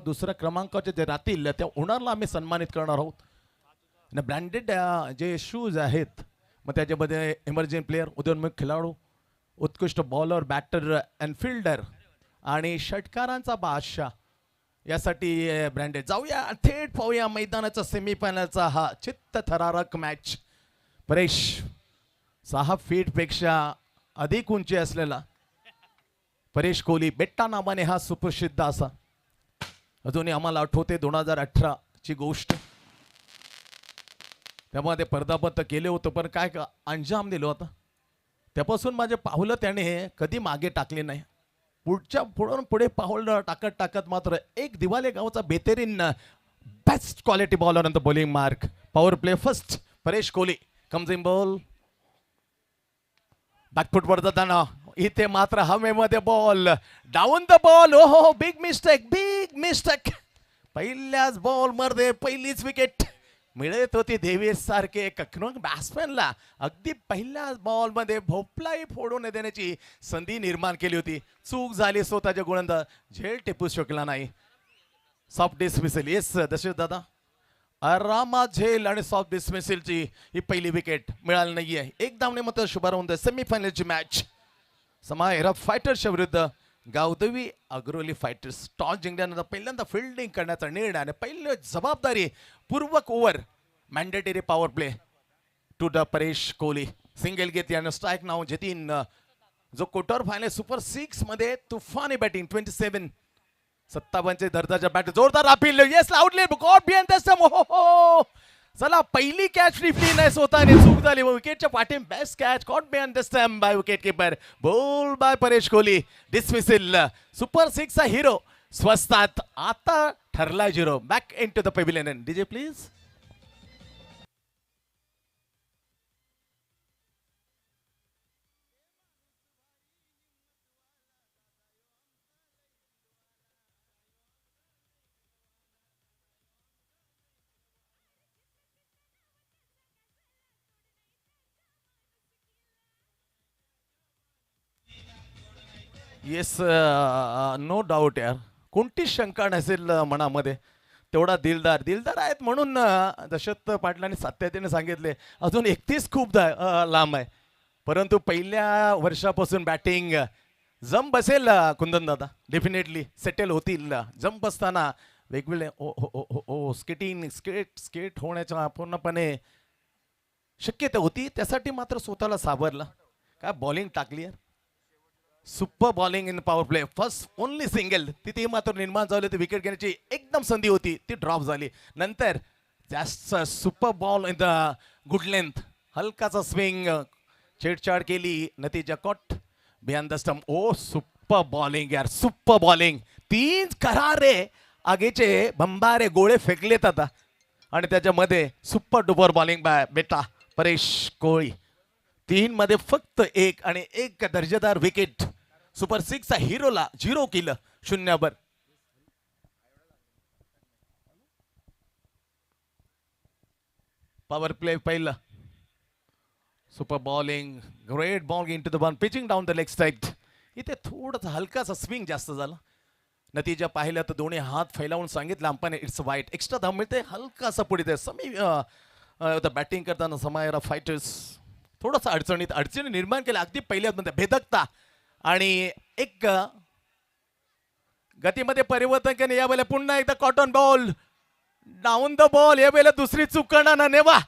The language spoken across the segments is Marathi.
दुसऱ्या क्रमांकाचे जे राहतील त्या ओनरला आम्ही सन्मानित करणार आहोत. आणि ब्रँडेड जे शूज आहेत मग त्याच्यामध्ये इमर्जिंग प्लेयर, उदयोन्मुख खेळाडू, उत्कृष्ट बॉलर, बॅटर अँड फिल्डर आणि षटकारांचा बादशाह यासाठी ब्रँडेड. जाऊया थेट पाहूया मैदानाचा सेमीफायनलचा हा चित्तथरारक मॅच. परेश 6 फीटपेक्षा अधिक उंची असलेला परेश कोहली बेट्टा नावाने हा सुप्रसिद्ध असा. अजूनही आम्हाला आठवते 2018 ची गोष्ट. तेव्हा ते पदार्पण केले होतं पण काय अंजाम दिलं होतं. त्यापासून माझे पावलं त्याने कधी मागे टाकले नाही. पुढे पाऊल टाकत टाकत मात्र एक दिवाले गावचा बेहतरीन best quality bowler the bowling mark. Power play first Paresh Kohli comes in ball. Back foot वर जाताना इथे मात्र हवेमध्ये बॉल डाऊन द बॉल. ओहो बिग मिस्टेक. पहिल्याच बॉल मध्ये पहिलीच विकेट मिळत होती देवेश सारखे बॅट्समॅनला. अगदी पहिल्याच बॉल मध्ये भोपळाही फोडून देण्याची संधी निर्माण केली होती. चूक झाली स्वतःच्या गोलंदाज झेल टिपू शकला नाही. Soft dismissal. येस दशरथ दादा आरामात झेल आणि सॉफ्ट डिसमिसलची ही पहिली विकेट मिळाली नाहीये. एक धावने मात्र शुभारंभ सेमीफायनलची मॅच समायरा फायटर्सच्या विरुद्ध गावदेवी अग्रोली फायटर्स. टॉस जिंकल्यानंतर पहिल्यांदा फिल्डिंग करण्याचा निर्णय आणि पहिली जबाबदारी पूर्वक over mandatory power play to the Paresh Kohli. Single घेत यानं स्ट्राईक नाव जतीन जो क्वार्टर फायनल सुपर 6 मध्ये तुफानी बॅटिंग 57 दर्जाच्या बॅट जोरदार appeal. Yes outlay God behind the stump. हो चला पहिली कॅच रिफ्ली नाही स्वतःने चूक झाली. विकेटच्या पाठी best catch caught behind the stump by wicket keeper. Ball by Paresh Kohli. Dismissal. Super 6 चा हिरो स्वस्तात आता ठरला 0. Back in to the pavilion. DJ please. Yes no doubt यार. कोणतीच शंका नसेल मनामध्ये. तेवढा दिलदार आहेत म्हणून दशरथ पाटलांनी सातत्याने सांगितले अजून 31 खूप लांब आहे. परंतु पहिल्या वर्षापासून बॅटिंग जम बसेल कुंदन दादा. डेफिनेटली सेटल होतील. जम बसताना वेगवेगळे स्केट होण्याच्या पूर्णपणे शक्यता होती. त्यासाठी मात्र स्वतःला सावरला. काय बॉलिंग टाकली यार. Super bowling in power play. First only single तिथे मात्र निर्माण झाली होती. विकेट घेण्याची एकदम संधी होती ती ड्रॉप झाली. नंतर जास्त super ball in the good length. हलकाचा स्विंग छेडछाड केली. नतीजा caught behind the stump. Oh super bowling यार सुपर बॉलिंग. 3 करारे आगेचे भंबारे गोळे फेकलेत आता आणि त्याच्यामध्ये सुपर डुपर बॉलिंग बाय बेटा परेश कोहली. 3 मध्ये फक्त 1 आणि 1 दर्जेदार विकेट. सुपर 6 चा हिरोला 0 केलं 0 पॉवर प्ले पहिला. Super bowling great ball in to the ball pitching down the leg side. इथे थोडासा हलकासा स्विंग जास्त झाला. नतीजा पाहिला तर दोन्ही हात फैलावून सांगितलं अंपाने इट्स वाईट. एक्स्ट्रा धाव मिळते. हलकासा पुढे बॅटिंग करताना समायरा फायटर्स थोडासा अडचणी निर्माण केल्या. अगदी पहिल्याच मध्ये भेदकता आणि एक गतीमध्ये परिवर्तन केले. यावेळेला पुन्हा एकदा cotton ball down the ball. यावेळेला दुसरी चूक करणार ना नेवा.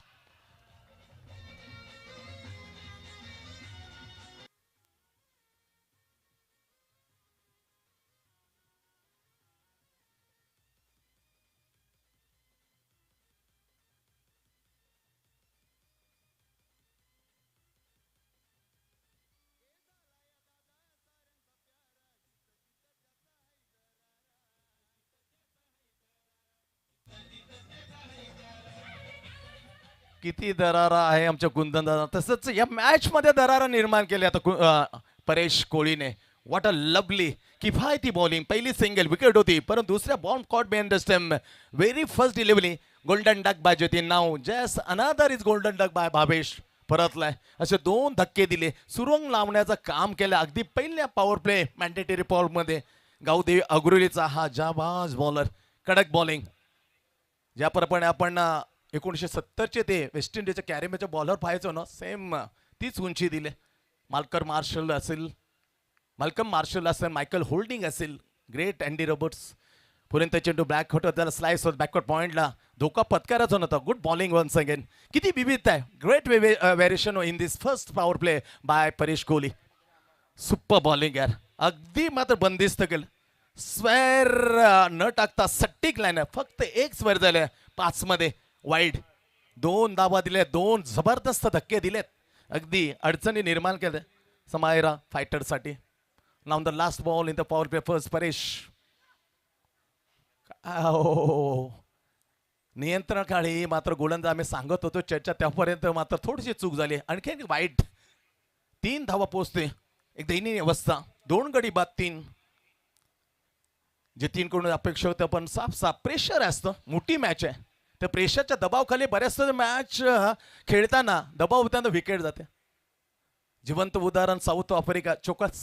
किती दरारा आहे आमच्या कुंदन दादा. तसंच या मॅच मध्ये दरारा निर्माण केले आता परेश कोहलीने. व्हॉट अ लवली किफायती बॉलिंग. पहिली सिंगल विकेट होती परंतु दुसऱ्या ball caught behind the stump. Very first delivery golden duck by Jyoti. Now just another is golden duck by Bhavesh. परतलाय असे 2 धक्के दिले. सुरंग लावण्याचं काम केलं अगदी पहिल्या पॉवर प्ले मॅन्डेटरी पॉवर मध्ये. गावदेवी अग्रोलीचा हा जाबाज बॉलर, कडक बॉलिंग. ज्याप्रमाणे आपण 1970चे ते वेस्ट इंडिजच्या कॅरेमेच्या बॉलर पाहायचो ना, सेम तीच उंची दिले. माल्कम मार्शल असेल, मायकल होल्डिंग असेल, ग्रेट अँडी रॉबर्ट्स. पुरेंत चेंडू ब्लॅक होतं, त्याला स्लाइस होत बॅकवर्ड पॉईंटला धोका पत्करायचा नव्हता. Good bowling once again. किती विविधता आहे. Great variation in this first power play by Paresh Kohli. Super bowling यार, अगदी मात्र बंदिस्त केलं. स्वेअर न टाकता सट्टिक लाईन आहे. फक्त एक स्वेअर झाले 5 मध्ये वाईड. 2 धावा दिले, 2 जबरदस्त धक्के दिलेत, अगदी अडचणी निर्माण केल्या समायरा फायटरसाठी. Now the last ball in the power play first Paresh. नियंत्रण काळी मात्र गोलंदाज आम्ही सांगत होतो चर्चा त्यापर्यंत मात्र थोडीशी चूक झाली. आणखी वाईट 3 धावा पोहोचते. एक दयनीय अवस्था. 2 गडी बाद 3. जे 3 कडून अपेक्षा होतं, पण साफ प्रेशर असतं. मोठी मॅच आहे, त्या प्रेशरच्या दबावाखाली बऱ्याचदा मॅच खेळताना दबाव होताना विकेट जाते. जिवंत उदाहरण south Africa chokers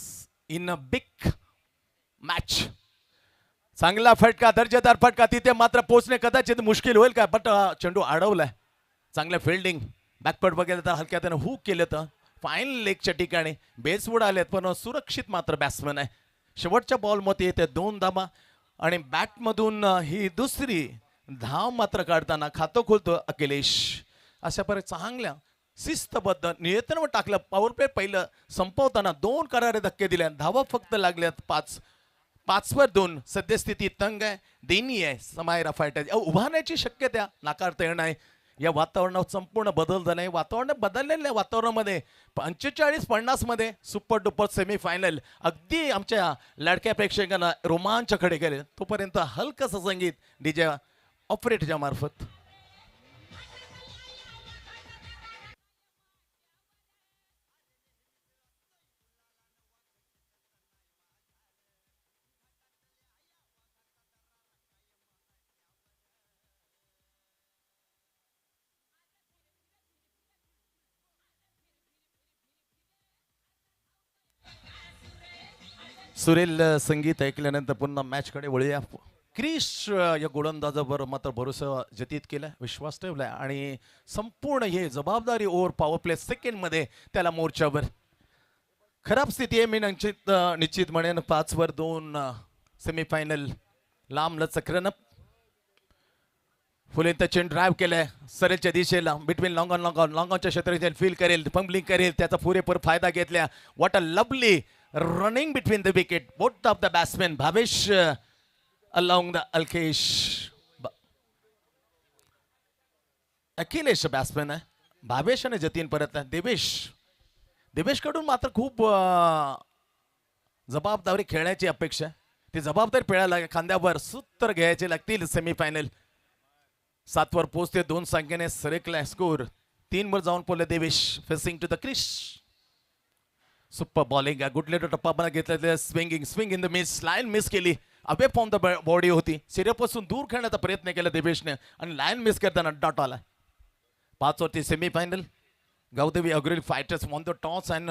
in a big match. चांगला फटका, दर्जेदार फटका. तिथे मात्र पोहोचणे कदाचित मुश्किल होईल का, बट चेंडू अडवलाय. चांगलं फिल्डिंग. बॅकवर्ड बघितलं तर हलक्या त्यानं हुक केलं तर फाईन लेगच्या ठिकाणी बेसवूड आलेत, पण सुरक्षित मात्र बॅट्समन आहे. शेवटच्या बॉलमध्ये येते 2 धावा आणि बॅटमधून ही दुसरी धाव मात्र काढताना खातं खोलतो अखिलेश. अशा प्रकारे चांगल्या शिस्तबद्ध नियंत्रणावर टाकलं. पॉवर प्ले पहिलं संपवताना 2 करारे धक्के दिले. धावा फक्त लागल्यात 5 वर 2. सद्यस्थिती तंग आहे, दयनीय आहे समायरा फायटर. उभारण्याची शक्यता नाकारता येणार नाही. या वातावरणात संपूर्ण बदल झालाय. वातावरण बदललेल्या वातावरणामध्ये 45-50 मध्ये सुपर डुपर सेमीफायनल अगदी आमच्या लाडक्या प्रेक्षकांना रोमांचकडे गेले. तोपर्यंत हलकंसं संगीत डीजे ऑपरेटरच्या मार्फत. सुरेल संगीत ऐकल्यानंतर पुन्हा मॅचकडे वळूया. क्रिश या गोलंदाजावर मात्र भरोसा जतीत केलाय, विश्वास ठेवलाय आणि संपूर्ण हे जबाबदारी ओव्हर पॉवर प्ले सेकंड मध्ये त्याला मोर्चावर. खराब स्थिती आहे, मी निश्चित म्हणेन. 5 वर 2 सेमीफायनल लांब लचक रनअप. फुलेंत चेंडू ड्राईव्ह केलाय सरेच्या दिशेला. बिटवीन लॉंग ऑनच्या क्षेत्रात फील करेल, फंबलिंग करेल, त्याचा पुरेपूर फायदा घेतला. What a lovely running between the wicket. Both of the batsman Bhavesh along the Akhilesh batsman आहे. भावेश आणि जतीन परत आहे. देवेश कडून मात्र खूप जबाबदारी खेळण्याची अपेक्षा. ती जबाबदारी पेळायला खांद्यावर सूत्र घ्यायचे लागतील. सेमीफायनल 7 वर पोहोचते. 2 संख्येने सरकला स्कोर. 3 वर जाऊन पोले Devesh facing to the Krish. Super bowling. Good little टप्पा घेतला. Swing in the miss. Line miss केली. अवे फ्रॉम द बॉडी होती. सिरेपासून दूर खेळण्याचा प्रयत्न केला देवेशने आणि लाईन मिस करताना डॉट आला. 5 वरती semifinal. Gavdevi Agroli Fighters won the toss and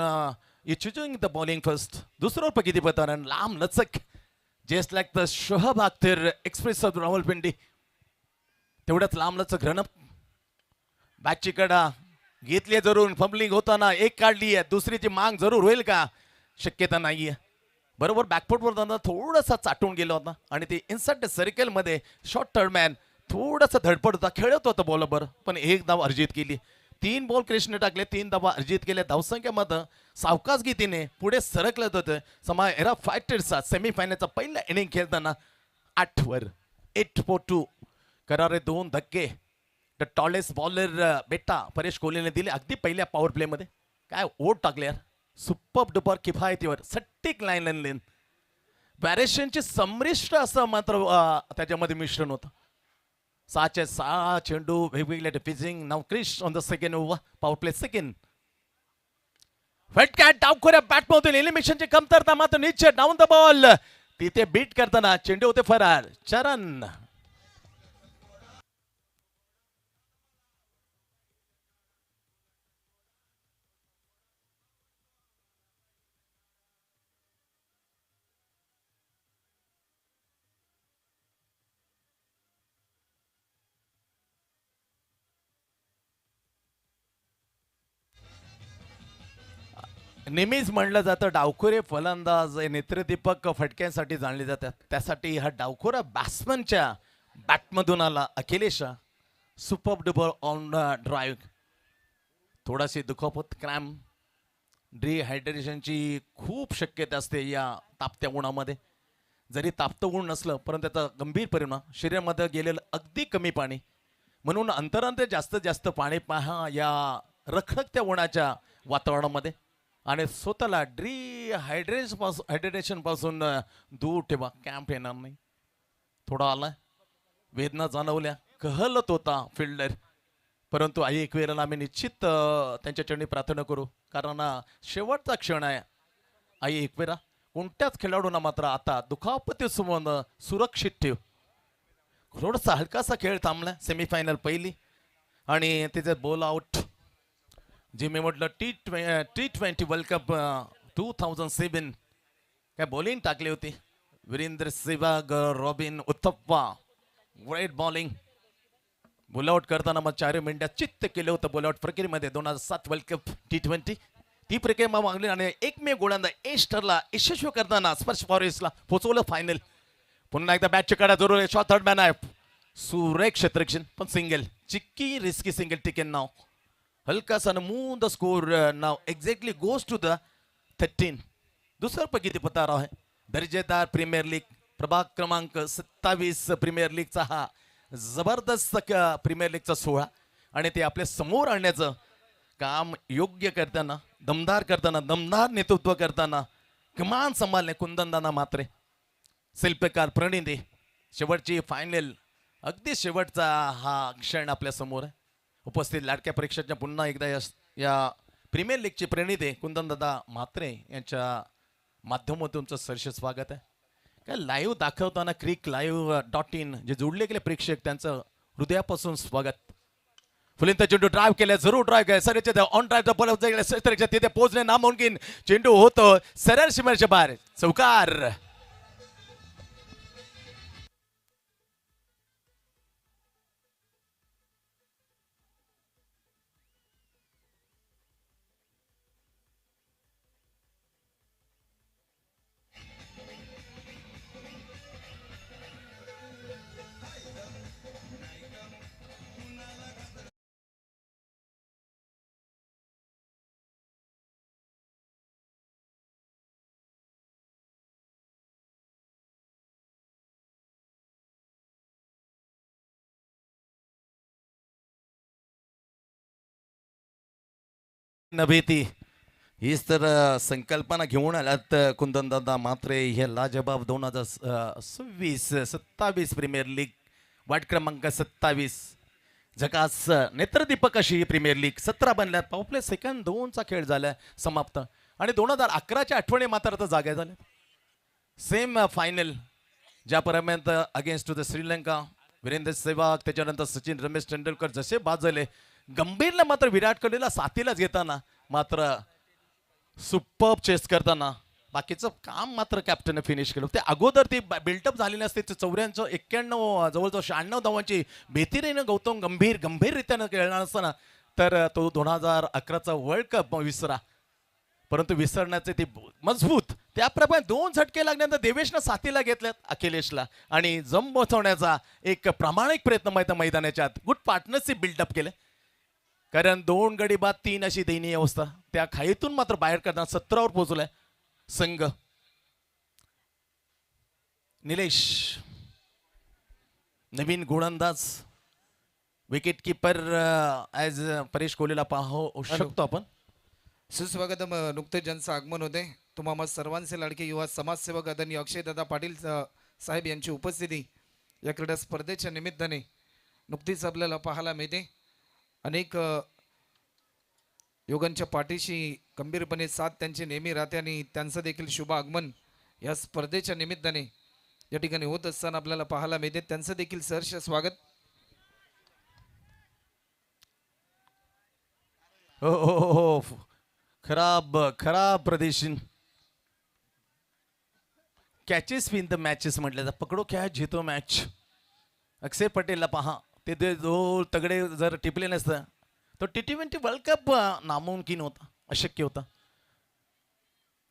choosing the bowling first. दुसरं किती पतारण लांब लचक just like the Shoaib Akhtar express of Rawalpindi. तेवढ्याच लांब लचक रनअप. बॅटची कडा घेतली जरूर. फंबलिंग होताना एक काढली आहे, दुसरीची मांग जरूर होईल का, शक्यता नाहीये. बरोबर बॅकफुटवर जाताना थोडासा चाटून गेला होता आणि ते इनसाइड सर्कल मध्ये शॉर्ट टर्म मॅन थोडासा धडपड होता, खेळत होता बॉलर, पण 1 धाव अर्जित केली. 3 बॉल क्रिशने टाकले, 3 धावा अर्जित केल्या. धावसंख्येमध्ये सावकाश गतीने पुढे सरकलत होतं समायरा फायटर्सचा सेमीफायनलचा पहिला इनिंग खेळताना. 8 वर 8 for 2 करारे 2 धक्के. द टॉलेस्ट बॉलर बेटा परेश कोहलीने दिले अगदी पहिल्या पॉवर प्ले मध्ये. काय ओट टाकले यार, सुपर डुपर किफायतीवर सट्टिक लाईन लेन. व्हॅरिएशनची संमिश्र असं मात्र त्याच्यामध्ये मिश्रण होतं. 6 चेंडू वेगवेगळ्या डिफिजिंग. Now Krish on the second over power play second. फटका डावखोऱ्या बॅटमधून एलिमिनेशनची कमतरता मात्र निश्चित. डाऊन द बॉल तिथे बीट करताना चेंडू होते फरार. चरण नेहमीच म्हणलं जातं डावखुरे फलंदाज हे नेत्रदीपक फटक्यांसाठी जाणले जातात. त्यासाठी हा डावखुरा बॅट्समनच्या बॅटमधून आला Akhilesh. Super duper on drive. थोडाशी दुखापत, क्रॅम्प, डिहायड्रेशनची खूप शक्यता असते या तापत्या उन्हामध्ये. जरी तापतं ऊन नसलं परंतु त्याचा गंभीर परिणाम शरीरामध्ये गेलेलं अगदी कमी पाणी, म्हणून अंतरांत जास्तीत जास्त पाणी पहा या रखरखत्या उन्हाच्या वातावरणामध्ये आणि स्वतःला हायड्रेशन पासून दूर ठेवा. कॅम्प येणार नाही. थोडा आला, वेदना जाणवल्या, कहलत होता फिल्डर, परंतु आई एक वेळेला आम्ही निश्चित त्यांच्या चरणी प्रार्थना करू, कारण शेवटचा क्षण आहे. आई एक वेळा कोणत्याच खेळाडूंना मात्र आता दुखापतीसमोर सुरक्षित ठेव. थोडासा हलकासा खेळ थांबला. सेमीफायनल पहिली आणि तिचे बॉल आउट, जे मी म्हटलं T20 वर्ल्ड कप 2007 काय बॉलिंग टाकली होती. Virender Sehwag, Robin Uthappa, great bowling. Bowl out करताना मग 4 मिनिटात चित्त केलं होतं बोलआउट प्रक्रियेमध्ये 2007 वर्ल्ड कप T20 ती प्रक्रिया मागली आणि एकमेव गोलंदाज एस्टरला यशस्वी करताना स्पर्श फॉरेस्टला पोहोचवलं फायनल. पुन्हा एकदा बॅटच्या कडा जरूर आहे. शॉट थर्ड मॅन आहे सुरेख क्षेत्ररक्षण, पण सिंगल, चिक्की रिस्की सिंगल टिकेन नाव. हलकासा मूव द स्कोर नाव एक्झॅक्टली गोज टू द 13. दुसरं किती पतार आहे. दर्जेदार प्रीमियर लीग प्रभाग क्रमांक 27 प्रीमियर लीगचा हा जबरदस्त प्रीमियर लीगचा सोहळा आणि ते आपल्या समोर आणण्याचं काम योग्य करताना, दमदार नेतृत्व करताना कमान सांभाळणे कुंदनदादा मात्रे, शिल्पकार प्रणिती. शेवटची फायनल, अगदी शेवटचा हा क्षण आपल्या समोर आहे. उपस्थित लाडक्या प्रेक्षकांच्या पुन्हा एकदा या प्रीमियर लीगचे प्रणिते कुंदनदादा म्हात्रे यांच्या माध्यमातूनचं सरस स्वागत आहे. काय लाईव्ह दाखवताना cricklive.in जे जोडले गेले प्रेक्षक त्यांचं हृदयापासून स्वागत. फुलिंत चेंडू ड्राईव्ह केला, जरूर ड्राईव्ह केला, सर ऑन ड्राईव्ह बॉल तिथे पोहोचणे नामुमकिन. चेंडू होतो सरळ सीमेच्या बाहेर, चौकार. नभेती हीच तर संकल्पना घेऊन आल्यात कुंदनदादा मात्रे. हे लाजबाब 2026-27 प्रीमियर लीग वार्ड क्रमांक 27 झकास नेत्रदीपक अशी ही प्रीमियर लीग 17 बनल्यात. पावले सेकंड 2चा खेळ झाला समाप्त आणि 2011च्या आठवणी मात्र आता जाग्या झाल्या. सेम फायनल ज्यापर्यंत against to the Sri Lanka Virender Sehwag, त्याच्यानंतर सचिन, रमेश तेंडुलकर जसे बाद झाले, गंभीरला मात्र विराट कोहलीला साथीलाच घेताना मात्र सुपर्ब चेस करताना बाकीचं काम मात्र कॅप्टनने फिनिश केलं. ते अगोदर ती बिल्टअप झालेली असते. 94-91 जवळजवळ 96 धावांची बेतीरीनं गौतम गंभीररित्यानं खेळणार असताना तर तो 2011चा वर्ल्ड कप विसरा, परंतु विसरण्याचे ते मजबूत. त्याप्रमाणे 2 झटके लागल्यानंतर देवेशनं साथीला घेतल्यात अखिलेशला आणि जम बसवण्याचा एक प्रामाणिक प्रयत्न मैदानाच्या आत गुड पार्टनरशिप बिल्डअप केले. कारण 2 गडी बाद 3 अशी दयनीय अवस्था त्या खाईतून मात्र बाहेर करताना 17वर पोहोचलाय संघ. निलेश नवीन गोलंदाज, विकेट कीपर ॲज परेश कोहलीला पाहू शकतो आपण. सुस्वागतम. नुकतेच ज्यांचं आगमन होते तुम्हा सर्वांचे लाडके युवा समाजसेवक आदरणीय अक्षयदादा पाटील साहेब यांची उपस्थिती या क्रीडा स्पर्धेच्या निमित्ताने नुकतीच आपल्याला पाहायला मिळते. अनेक योगांच्या पाठीशी गंभीरपणे साथ त्यांची नेहमी राहते आणि त्यांचं देखील शुभ आगमन या स्पर्धेच्या निमित्ताने या ठिकाणी होत असताना आपल्याला पाहायला मिळते. त्यांचं देखील सहर्ष स्वागत. हो हो हो, खराब प्रदर्शन. कॅचेस विन द मॅचेस म्हटलं तर पकडो कॅच जीतो मॅच. अक्षय पटेलला पहा, ते जो तगडे जर टिपले नसतं तो T20 वर्ल्ड कप नामुमकिन होता, अशक्य होता.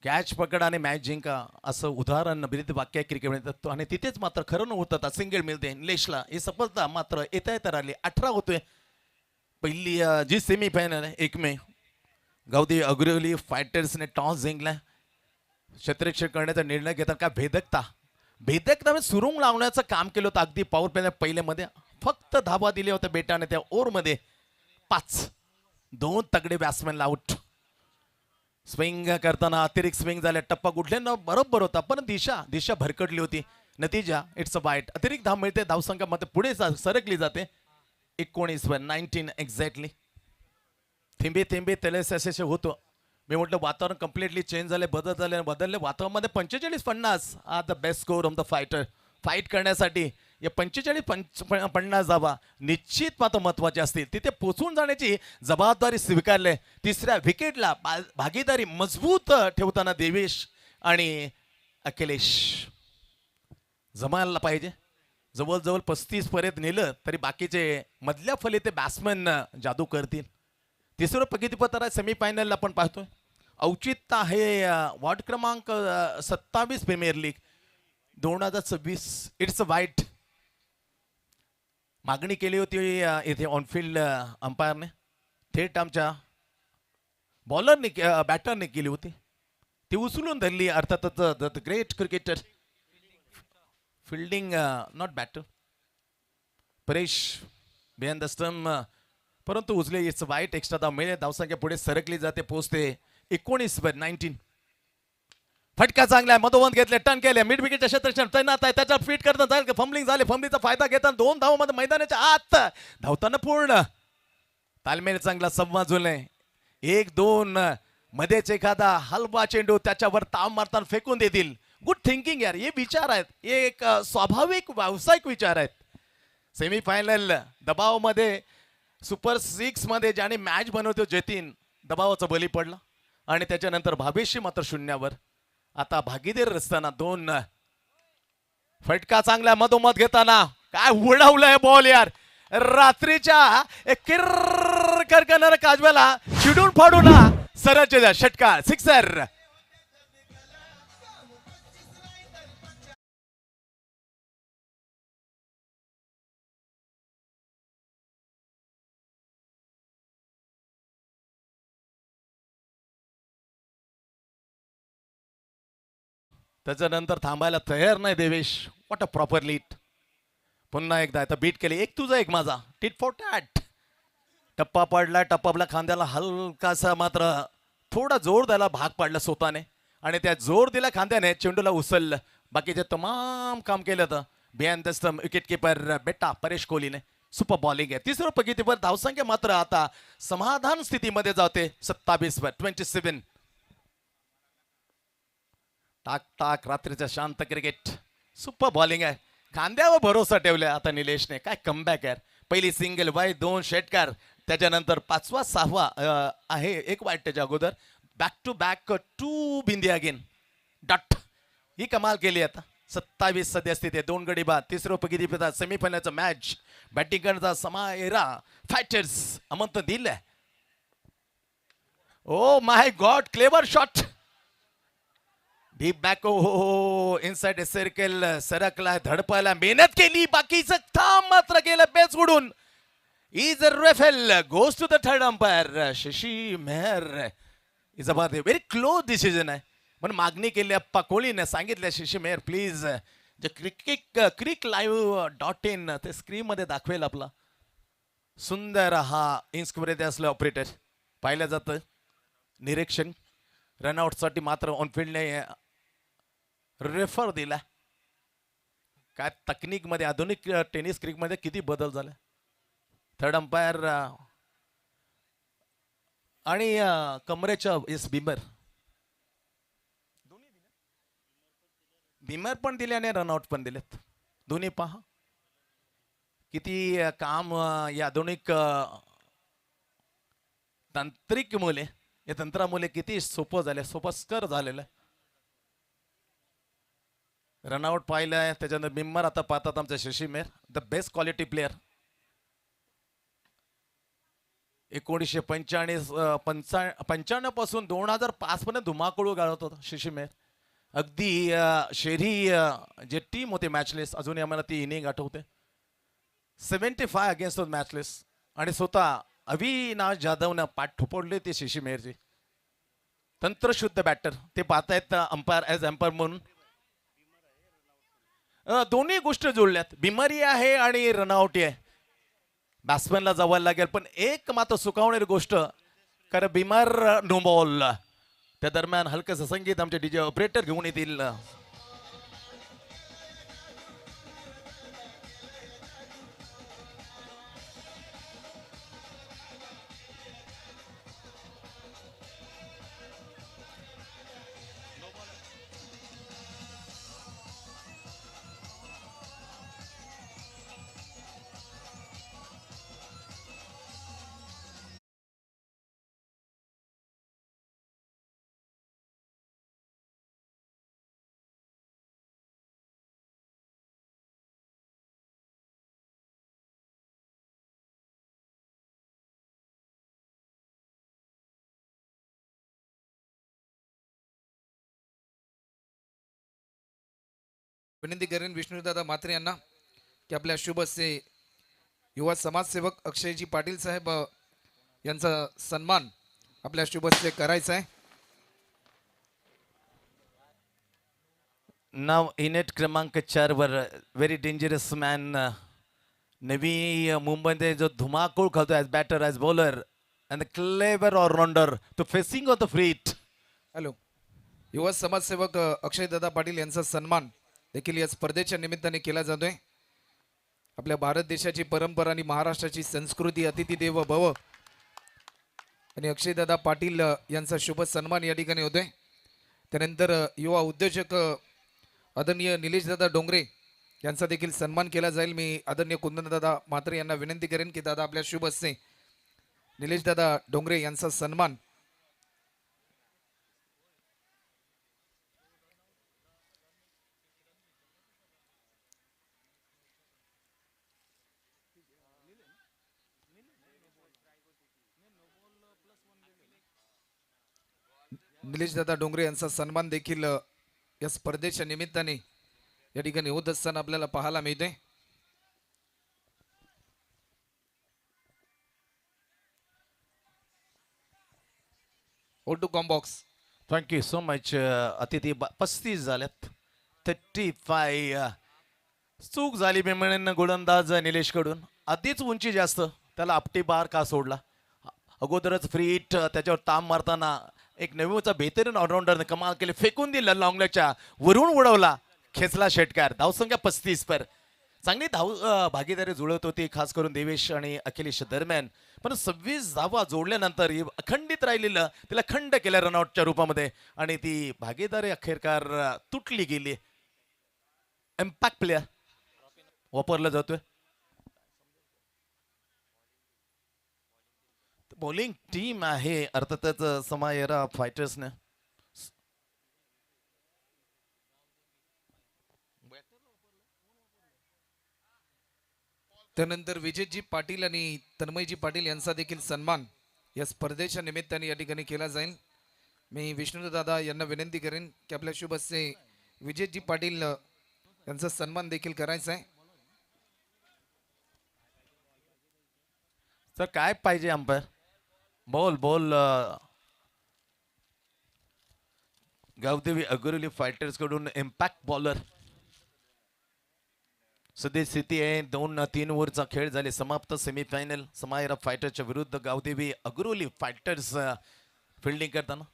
कॅच पकड आणि मॅच जिंका असं उदाहरण ब्रीद वाक्य क्रिकेटमध्ये आणि तिथेच मात्र खरं नव्हतं सिंगल मिळते लेशला ही सफलता मात्र येता येता राहिली 18 होतोय पहिली जी सेमी फायनल आहे 1 मे गौदी अग्रवली फायटर्सने टॉस जिंकला क्षेत्ररक्षण करण्याचा निर्णय घेतात का भेदकता म्हणजे सुरुंग लावण्याचं काम केलं होतं अगदी पॉवर प्ले पहिल्यामध्ये फक्त धाबा दिले होते बेटाने त्या ओव्हरमध्ये 5 2 तगडे बॅट्समॅनला आउट स्विंग करताना अतिरिक्त स्विंग झाले टप्पा कुठल्या बरोबर होता पण दिशा भरकटली होती नतीजा इट्स अ वाईट अतिरिक्त धाव मिळते धावसंख्यामध्ये पुढे सरकली जाते 19 एक्झॅक्टली थेंबे थेंबे तलेसे होतो मी म्हटलं वातावरण कम्प्लिटली चेंज झाले बदलले वातावरणामध्ये 45-50 the best score of the fighter fight करण्यासाठी या 45-50 धावा निश्चित मात्र महत्वाचे असतील तिथे पोचून जाण्याची जबाबदारी स्वीकारले तिसऱ्या विकेटला भागीदारी मजबूत ठेवताना देवेश आणि अखिलेश जमायला पाहिजे जवळजवळ 35 पर्यंत नेलं तरी बाकीचे मधल्या फली ते बॅट्समॅन जादू करतील तिसरं प्रगतीपत्र आहे सेमीफायनलला आपण पाहतोय औचित्य आहे वॉर्ड क्रमांक 27 प्रीमियर लीग 2026 इट्स वाईट मागणी केली होती इथे ऑनफिल्ड अंपायरने थेट आमच्या बॉलरने बॅटरने केली होती ती उचलून धरली अर्थातच the great cricketer fielding not batter Paresh behind the stump परंतु उचले इट्स वाईट एक्स्ट्रा धाव मिळेल धावसंख्या पुढे सरकली जाते पोहोचते 19 फटका चांगला आहे मधोमध घेतले टर्न केले मिड विकेटच्या क्षेत्ररक्षण तैनात आहे त्याच्यावर फीट करता जाईल फंबलिंग झाले फंबलिंगचा फायदा घेताना 2 धावांमध्ये मैदानाच्या आत धावताना पूर्ण तालमेल चांगला संवाद जुळले 1-2 मध्येच एखादा हलवा चेंडू त्याच्यावर ताव मारताना फेकून देतील गुड थिंकिंग यार हे विचार आहेत हे एक स्वाभाविक व्यावसायिक विचार आहेत सेमीफायनल दबावामध्ये सुपर 6 मध्ये ज्याने मॅच बनवतो जतीन दबावाचा बली पडला आणि त्याच्यानंतर भावेशी मात्र शून्यावर आता भागीदार असताना 2 फटका चांगला मधोमध घेताना काय उडवलंय बॉल यार रात्रीच्या किर्र करणाऱ्या काजव्याला चिडून फाडून सरळ षटकार सिक्सर त्याच्यानंतर थांबायला तयार नाही Devesh what a proper lead पुन्हा एकदा आता बीट केली एक तुझा एक माझा टिट फॉर टॅट टप्पा पडला टप्पाला खांद्याला हलकासा मात्र थोडा जोर द्यायला भाग पाडला स्वतःने आणि त्या जोर दिला खांद्याने चेंडूला उचललं बाकीचे तमाम काम केलं तर behind the stump wicket keeper बेटा परेश कोहलीने सुपर बॉलिंग आहे तिसरं प्रगतीवर धावसंख्या मात्र आता समाधान स्थितीमध्ये जाते 27 टाक टाक रात्रीचं शांत क्रिकेट सुपर बॉलिंग आहे खांद्यावर भरोसा ठेवला आता निलेशने काय कमबॅक आहे पहिली सिंगल वाईट 2 षटकार त्याच्यानंतर 5वा 6वा आहे एक वाईट त्याच्या अगोदर बॅक टू बॅक 2 बिंदी अगेन डॉट ही कमाल केली आता 27 सद्यस्थिती 2 गडी बाद तिसरं प्रगतीपदा सेमीफायनलचा मॅच बॅटिंग करण्याचा समायरा फायटर्स अमंत दिल ओ my God clever shot deep back हो इनसाइड सर्कल सरकला धडपायला मेहनत केली बाकीचं थांब मात्र केलं बेस उडून is referral goes to the third umpire Shashi Mehar is about very close decision आहे पण मागणी केली अप्पा कोहलीने सांगितलं शशी मेहर प्लीज जे cricklive.in ते स्क्रीन मध्ये दाखवेल आपला सुंदर हा इन्स्क्वेअर असलं ऑपरेटर पाहिलं जातं निरीक्षण रनआउटसाठी मात्र ऑनफिल्डने रेफर दिला काय तकनीक मध्ये आधुनिक टेनिस क्रिकेट मध्ये किती बदल झाला थर्ड अंपायर आणि कमरेच्या बिमर पण दिले आणि रनआउट पण दिलेत दोन्ही पहा किती काम या आधुनिक तांत्रिक मुले या तंत्रामुळे किती सोपं झाले सोपस्कर झालेलं रनआउट पाहिलंय त्याच्यानंतर बिम्मर आता पाहतात आमचे Shashi Mehar the best quality player पंच्याण्णव पासून 2005 पर्यंत धुमाकूळ गाळत होता शिशिमेर. अगदी शेरी जे टीम होते मॅचलेस, अजूनही आम्हाला ती इनिंग आठवते. 75 अगेन्स्ट मॅचलेस आणि स्वतः अविनाश जाधवनं पाठ ठोपडले ते शिशिमेरचे. तंत्रशुद्ध बॅटर ते पाहतायत अंपायर ॲज अंपायर म्हणून. दोन्ही गोष्टी जुळल्यात, बिमारी आहे आणि रनआउट आहे. बॅट्समॅनला जवायला लागेल, पण एक मात्र सुखावणारी गोष्ट, कारण बिमार नो बॉल. त्या दरम्यान हलकंसं संगीत आमचे डीजे ऑपरेटर घेऊन येतील. विनंती करेन विष्णुदादा म्हात्रे यांना की आपल्या शुभ हस्ते युवा समाजसेवक अक्षयजी पाटील साहेब यांचा सन्मान आपल्या शुभ हस्ते करायचा आहे. नाव इनेट क्रमांक 4 वर व्हेरी डेंजरस मॅन, नवी मुंबईमध्ये जो धुमाकूळ खातो as batter as bowler and clever allrounder to facing of the फ्रीट. हॅलो, युवा समाजसेवक अक्षयदादा पाटील यांचा सन्मान देखील या स्पर्धेच्या निमित्ताने केला जातोय. आपल्या भारत देशाची परंपरा आणि महाराष्ट्राची संस्कृती अतिथी देव भव आणि अक्षयदादा पाटील यांचा शुभ सन्मान या ठिकाणी होतोय. त्यानंतर युवा उद्योजक आदरणीय निलेशदादा डोंगरे यांचा देखील सन्मान केला जाईल. मी आदरणीय कुंदनदादा म्हात्रे यांना विनंती करेन की दादा आपल्या शुभ हस्ते निलेशदादा डोंगरे यांचा सन्मान. निलेशदादा डोंगरे यांचा सन्मान देखील या स्पर्धेच्या निमित्ताने या ठिकाणी होत असताना आपल्याला पाहायला मिळते. ओ to combox. Thank you so much. अतिथी 35 झाल्यात. 35 चूक झाली मी म्हणेन गोलंदाज निलेशकडून. आधीच उंची जास्त, त्याला आपटी बार का सोडला. अगोदरच फ्री हिट, त्याच्यावर ताम मारताना एक नवीनचा बेहतरीन ऑलराऊंडरने कमाल केले. फेकून दिलं लॉंगलेगच्या वरून उडवला, खेचला षटकार. धावसंख्या 35 पर. चांगली भागीदारी जुळत होती, खास करून देवेश आणि अखिलेश दरम्यान. पण 26 धावा जोडल्यानंतर अखंडित राहिलेलं तिला खंड केलं रनआउटच्या रूपामध्ये आणि ती भागीदारी अखेरकार तुटली गेली. इम्पॅक्ट प्लेयर वापरला जातोय. बॉलिंग टीम आहे अर्थातच समायरा फायटर्सने. त्यानंतर विजयजी पाटील आणि तन्मयजी पाटील यांचा देखील सन्मान या स्पर्धेच्या निमित्ताने या ठिकाणी केला जाईल. मी विष्णुदादा यांना विनंती करेन की आपल्या शुभ हस्ते विजयजी पाटील यांचा सन्मान देखील करायचा आहे. तर काय पाहिजे umpire? Ball ball Gavdevi Agroli Fighters कडून इम्पॅक्ट बॉलर. सध्या स्थिती आहे 2-3 ओव्हरचा खेळ झाले समाप्त. सेमीफायनल समायरा फायटर्सच्या विरुद्ध गावदेवी अगरोली फायटर्स फिल्डिंग करताना.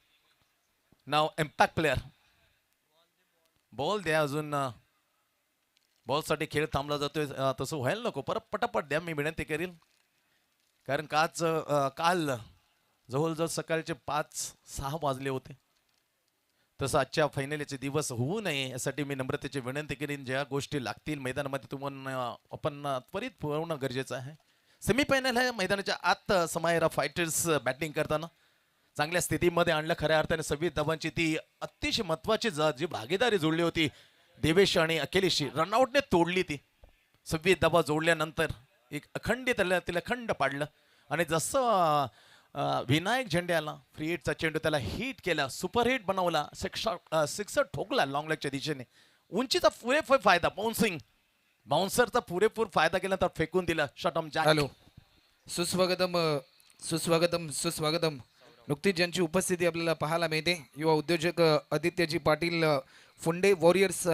नाव इम्पॅक्ट प्लेयर. बॉल द्या, अजून बॉलसाठी खेळ थांबला जातोय. तसं व्हायला नको, परत पटापट द्या मी विनंती करीन. कारण काल जवळजवळ सकाळचे 5-6 वाजले होते. तसं आजच्या फायनलचे दिवस होऊ नये यासाठी मी नम्रतेची विनंती करीन. ज्या गोष्टी लागतील मैदानामध्ये तुम्हाला आपण त्वरित पुरवणं गरजेचं आहे. सेमीफायनल आहे, मैदानाच्या आत समायरा फायटर्स बॅटिंग करताना चांगल्या स्थितीमध्ये आणलं. खऱ्या अर्थाने 26 धावांची ती अतिशय महत्वाची जी भागीदारी जोडली होती देवेश आणि अखिलेशची, रनआउटने तोडली. ती 26 धावा जोडल्यानंतर एक अखंडित तिला खंड पाडलं. आणि जसं विनायक झेंड्याला फ्री हिटचा चेंडू त्याला हिट केला, सुपर हिट बनवला, सिक्सर ठोकला लॉंग लेगच्या दिशेने. उंचीचा पुरेपूर फायदा, बाउन्सरचा पुरेपूर फायदा केला तर फेकून दिला शॉटम जॅक. हॅलो, सुस्वागतम सुस्वागतम सुस्वागतम. नुकतीच ज्यांची उपस्थिती आपल्याला पाहायला मिळते, युवा उद्योजक आदित्यजी पाटील, फुंडे वॉरियर्स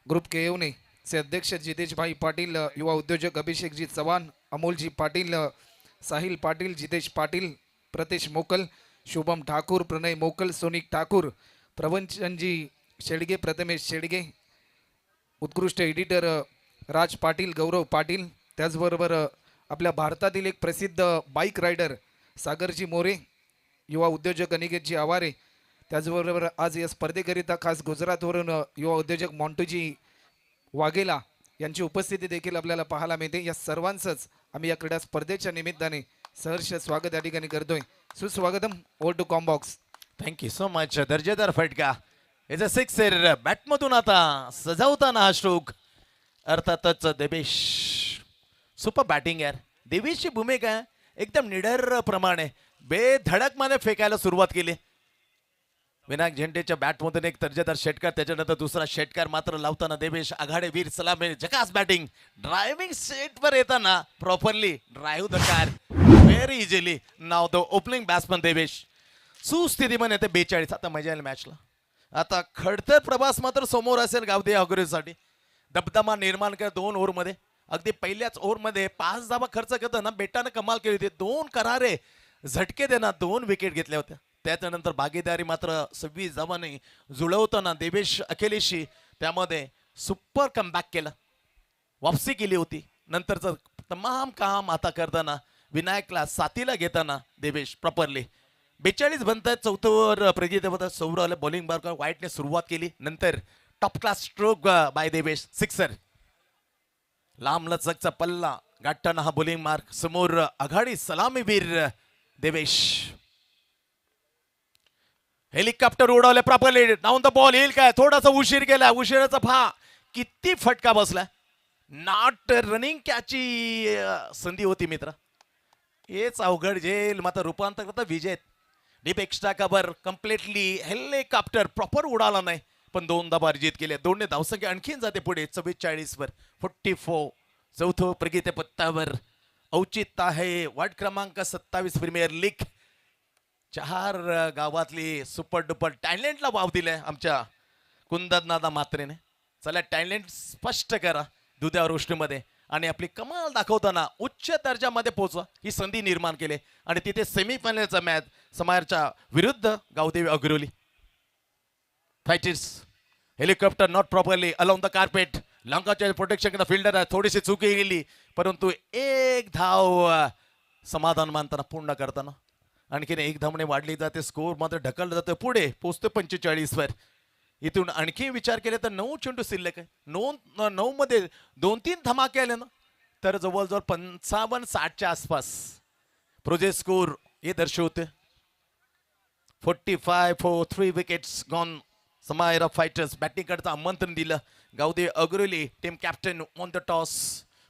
ग्रुप केवने चे अध्यक्ष जितेश भाई पाटील, युवा उद्योजक अभिषेकजी चव्हाण, अमोलजी पाटील, साहिल पाटील, जितेश पाटील, प्रतेश मोकल, शुभम ठाकूर, प्रणय मोकल, सोनिक ठाकूर, प्रवंचनजी शेडगे, प्रथमेश शेडगे, उत्कृष्ट एडिटर राज पाटील, गौरव पाटील, त्याचबरोबर आपल्या भारतातील एक प्रसिद्ध बाईक रायडर सागरजी मोरे, युवा उद्योजक अनिकेतजी आवारे, त्याचबरोबर आज या स्पर्धेकरिता खास गुजरातवरून युवा उद्योजक मॉन्टूजी वाघेला यांची उपस्थिती देखील आपल्याला पाहायला मिळते. या सर्वांचंच आम्ही या क्रीडा स्पर्धेच्या निमित्ताने सहर्ष स्वागत या ठिकाणी करतोय. सुस्वागतम. Over to combox. Thank you so much. दर्जेदार फटका, इज अ सिक्सर. बॅटमधून आता सजावताना हा स्ट्रोक अर्थातच देवेश. सुपर बॅटिंग यार. देवेशची भूमिका एकदम निडर प्रमाणे बेधडक माने फेकायला सुरुवात केली. विनायक झेंडेच्या बॅटमधून एक दर्जेदार षटकार, त्याच्यानंतर दुसरा षटकार मात्र लावताना देवेश आघाडे वीर सलामी. झकास बॅटिंग. ड्रायव्हिंग सेटवर येताना properly drive the car very easily. Now the opening batsman Devesh. सुस्थितीमध्ये येते 42. आता मजा येईल मॅचला. आता खडतर प्रवास मात्र समोर असेल गावदे अग्रेसाठी. दबदमा निर्माण कर 2 ओव्हरमध्ये. अगदी पहिल्याच ओव्हरमध्ये 5 धावा खर्च करताना बेटानं कमाल केली होती. 2 करारे झटके देणार 2 विकेट घेतल्या होत्या. त्याच्यानंतर भागीदारी मात्र 26 धावांनी जुळवताना देवेश अखिलेशशी त्यामध्ये सुपर कमबॅक केला, वापसी केली होती. नंतरचं तमाम काम आता करताना विनायकला साथीला घेताना देवेश प्रॉपरली 42 बनतात. चौथं ओव्हर प्रजित सौरवला बॉलिंग बार वाईटने सुरुवात केली. नंतर top class stroke bye Devesh. Sixer. लांब लचकचा पल्ला गाठताना हा बॉलिंग मार्क. समोर आघाडी सलामीवीर देवेश. हेलिकॉप्टर उडवले प्रॉपरली. डाऊन द बॉल येईल काय, थोडासा उशीर केला. उशिराचा फा किती फटका बसला. नॉट रनिंग कॅची संधी होती मित्र. हेच अवघड जेल मात्र रूपांतर करता Vijay. Deep extra cover completely. Helicopter proper उडाला नाही पण 2 धावा अर्जित केले. 2 धावसंख्या आणखीन जाते पुढे 44 वर. 44. चौथं प्रगती पत्तावर औचित्य आहे. वार्ड क्रमांक 27 प्रीमियर लीग. 4 गावातली सुपर डुपर टॅलेंटला वाव दिलाय आमच्या कुंदनादा मात्रेने. चला टॅलेंट स्पष्ट करा दुधावर रोष्टीमध्ये आणि आपली कमाल दाखवताना उच्च दर्जामध्ये पोहोचवा ही संधी निर्माण केली. आणि तिथे सेमीफायनलचा मॅच समायरच्या विरुद्ध Gavdevi Agroli. Fighters. Helicopter not properly along the carpet. लंकाच्या प्रोटेक्शन फिल्डर थोडीशी चुकी गेली परंतु एक धाव समाधान मानताना पूर्ण करताना आणखीन 1 धावणे वाढली जाते. स्कोर मात्र ढकलला जातो पुढे पोहोचतो 45 वर. इथून आणखी विचार केले तर 9 चेंडू शिल्लक आहे. 9 मध्ये 2-3 धमाके आले ना तर जवळजवळ 55-60च्या आसपास प्रोजेक्ट स्कोर हे दर्शवते. 45 for 3 wickets gone. Samayra Fighters batting करता आमंत्रण दिलं. Gavde Agroli team captain on the toss.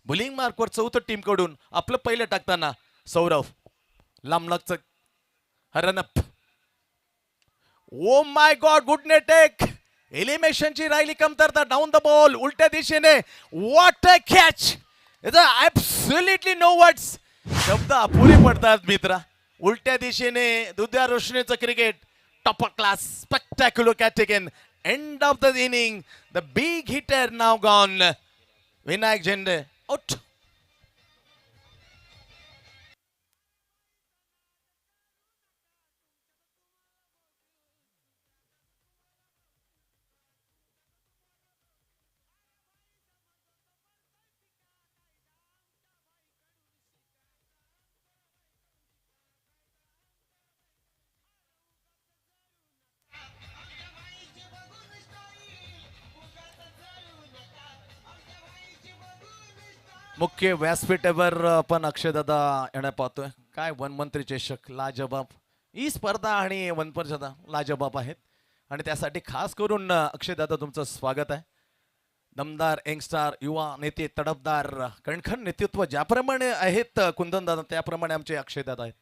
Bowling मार्कवर चौथं टीम कडून आपलं पहिलं टाकताना सौरव. लांबलचक run up. Oh my god, good neat take. एलिमिनेशनची राहिली कमतरता. डाऊन द बॉल उलट्या दिशेने. What a catch. Absolutely no words. शब्द अपुरे पडतात मित्रा. उलट्या दिशेने दुध्या रोशनीचं क्रिकेट. Top class spectacular catch taken. End of the inning. The big hitter now gone. Vinayak झेंडे आउट. मुख्य व्यासपीठावर आपण अक्षयदादा येणं पाहतोय. काय वनमंत्री चषक लाजबाब ही स्पर्धा आणि वनपरिषदा लाजबाब आहेत आणि त्यासाठी खास करून अक्षयदादा तुमचं स्वागत आहे. दमदार यंगस्टार युवा नेते तडफदार कणखर नेतृत्व ज्याप्रमाणे आहेत कुंदनदादा त्याप्रमाणे आमचे अक्षयदादा आहेत.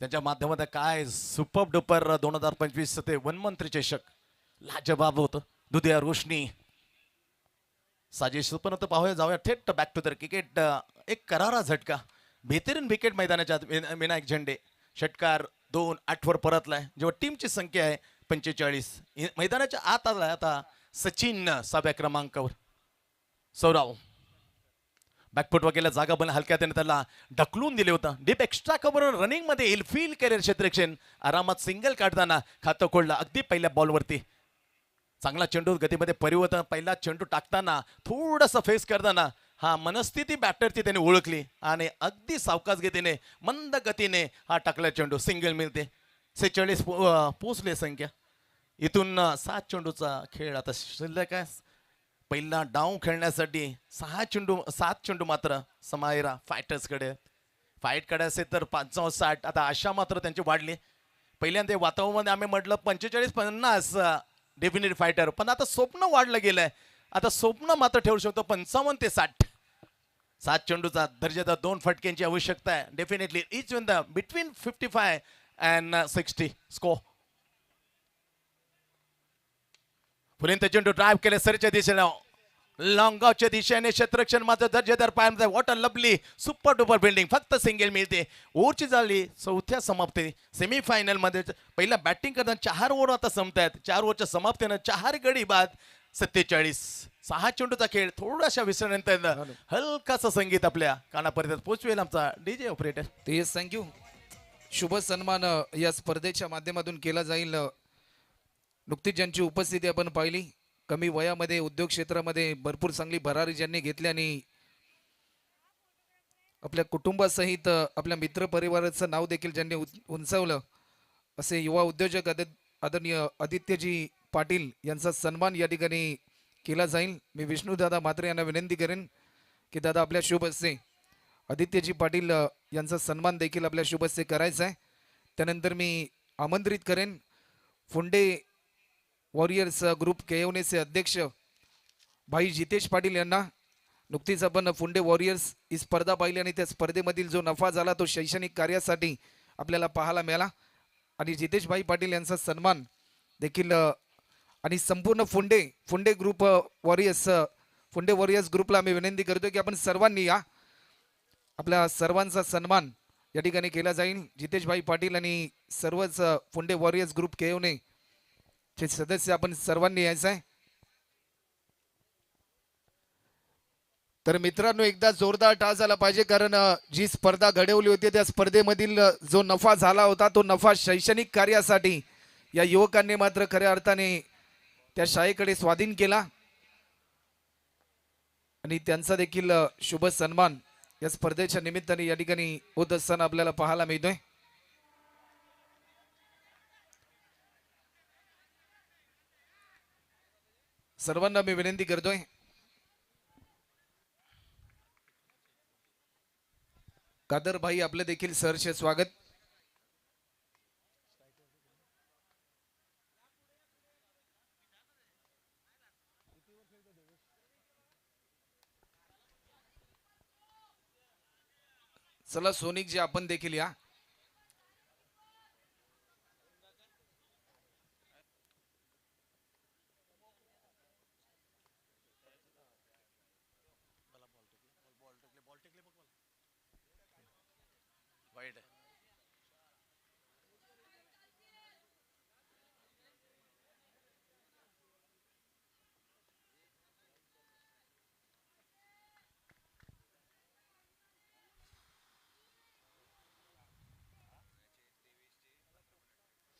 त्यांच्या माध्यमात काय सुपर डुपर 2025 ते वनमंत्री चषक लाजबाब होतं. दुधिया रोशनी साजेश पण पाहूया जाऊया थेट बॅक टू द क्रिकेट. एक करारा झटका बेहतरीन विकेट मैदानाच्या आत. विनायक झेंडे षटकार 2-8 वर परतलाय जेव्हा टीमची संख्या आहे 45. मैदानाच्या आत आलाय आता सचिन 6व्या क्रमांकावर. सौरव बॅकफुट वगैरे जागा बन हलक्यात त्याला ढकलून दिले होतं. डीप एक्स्ट्रा कव्हर रनिंग मध्ये येईल फील्ड कॅरियर क्षेत्रक्षण आरामात सिंगल काढताना खातं खोडलं अगदी पहिल्या बॉलवरती. चांगला चेंडू गतीमध्ये परिवर्तन. पहिला चेंडू टाकताना थोडंसं फेस करताना हा मनस्थिती बॅटरची त्याने ओळखली आणि अगदी सावकाश गतीने मंद गतीने हा टाकला चेंडू सिंगल मिळते. 46 पोचले संख्या. इथून 7 चेंडूचा खेळ आता शिल्लक आहे. पहिला डाव खेळण्यासाठी 7 चेंडू मात्र समायरा फायटर्सकडे. फाईट काढायचे तर 55-60 आता आशा मात्र त्यांची वाढली. पहिल्यांदा वातावरणामध्ये आम्ही म्हटलं 45-50 डेफिनेट फायटर पण आता स्वप्न वाढलं गेलंय. आता स्वप्न मात्र ठेवू शकतो 55 ते 60. 7 चेंडूचा दर्जेदार 2 फटक्यांची आवश्यकता आहे. Definitely each in the between 55 and 60 score. पुढे चेंडू ड्राईव्ह केले सरच्या दिशेने लॉंगॉच्या दिशेने क्षेत्रक्षण मात्र दर्जेदार पाय. What a lovely super duper building. फक्त सिंगल मिळते. ओव्हरची झाली 4थ्या समाप्ती. सेमीफायनल मध्ये पहिला बॅटिंग करताना 4 ओव्हर आता संपतायत. 4 ओव्हरच्या समाप्तीनं 4 गडी बाद 47. 6 चेंडूचा खेळ थोड्याशा विसरल्यानंतर हलकाचं संगीत आपल्या कानापर्यंत पोहोचवेल आमचा डीजे ऑपरेटर. ते थँक्यू. शुभ सन्मान या स्पर्धेच्या माध्यमातून केला जाईल. नुकतीच ज्यांची उपस्थिती आपण पाहिली कमी वयामध्ये उद्योग क्षेत्रामध्ये भरपूर चांगली भरारी ज्यांनी घेतली आणि आपल्या कुटुंबासहित आपल्या मित्र परिवाराचं नाव देखील ज्यांनी उंचावलं असे युवा उद्योजक आदरणीय आदित्यजी पाटील यांचा सन्मान या ठिकाणी केला जाईल. मी विष्णुदादा म्हात्रे यांना विनंती करेन की दादा आपल्या शुभ हस्ते आदित्यजी पाटील यांचा सन्मान देखील आपल्या शुभ हस्ते करायचा आहे. त्यानंतर मी आमंत्रित करेन फुंडे वॉरियर्स ग्रुप केयवनेचे अध्यक्ष भाई जितेश पाटील यांना. नुकतीच आपण फुंडे वॉरियर्स ही स्पर्धा पाहिली आणि त्या स्पर्धेमधील जो नफा झाला तो शैक्षणिक कार्यासाठी आपल्याला पाहायला मिळाला आणि जितेश भाई पाटील यांचा सन्मान देखील आणि संपूर्ण फुंडे ग्रुप फुंडे वॉरियर्स ग्रुपला आम्ही विनंती करतो की आपण सर्वांनी या. आपल्या सर्वांचा सन्मान या ठिकाणी केला जाईल. जितेश भाई पाटील आणि सर्वच फुंडे वॉरियर्स ग्रुप केयवने चे सदस्य आपण सर्वांनी यायचं आहे. तर मित्रांनो एकदा जोरदार टाळ झाला पाहिजे कारण जी स्पर्धा घडवली होती त्या स्पर्धेमधील जो नफा झाला होता तो नफा शैक्षणिक कार्यासाठी या युवकांनी मात्र खऱ्या अर्थाने त्या शाळेकडे स्वाधीन केला आणि त्यांचा देखील शुभ सन्मान या स्पर्धेच्या निमित्ताने या ठिकाणी होत असताना आपल्याला पाहायला मिळतोय. सर्वांना मी विनंती करतोय कादर भाई आपले देखील सहर्ष स्वागत. चला सोनिक जी आपण देखील या.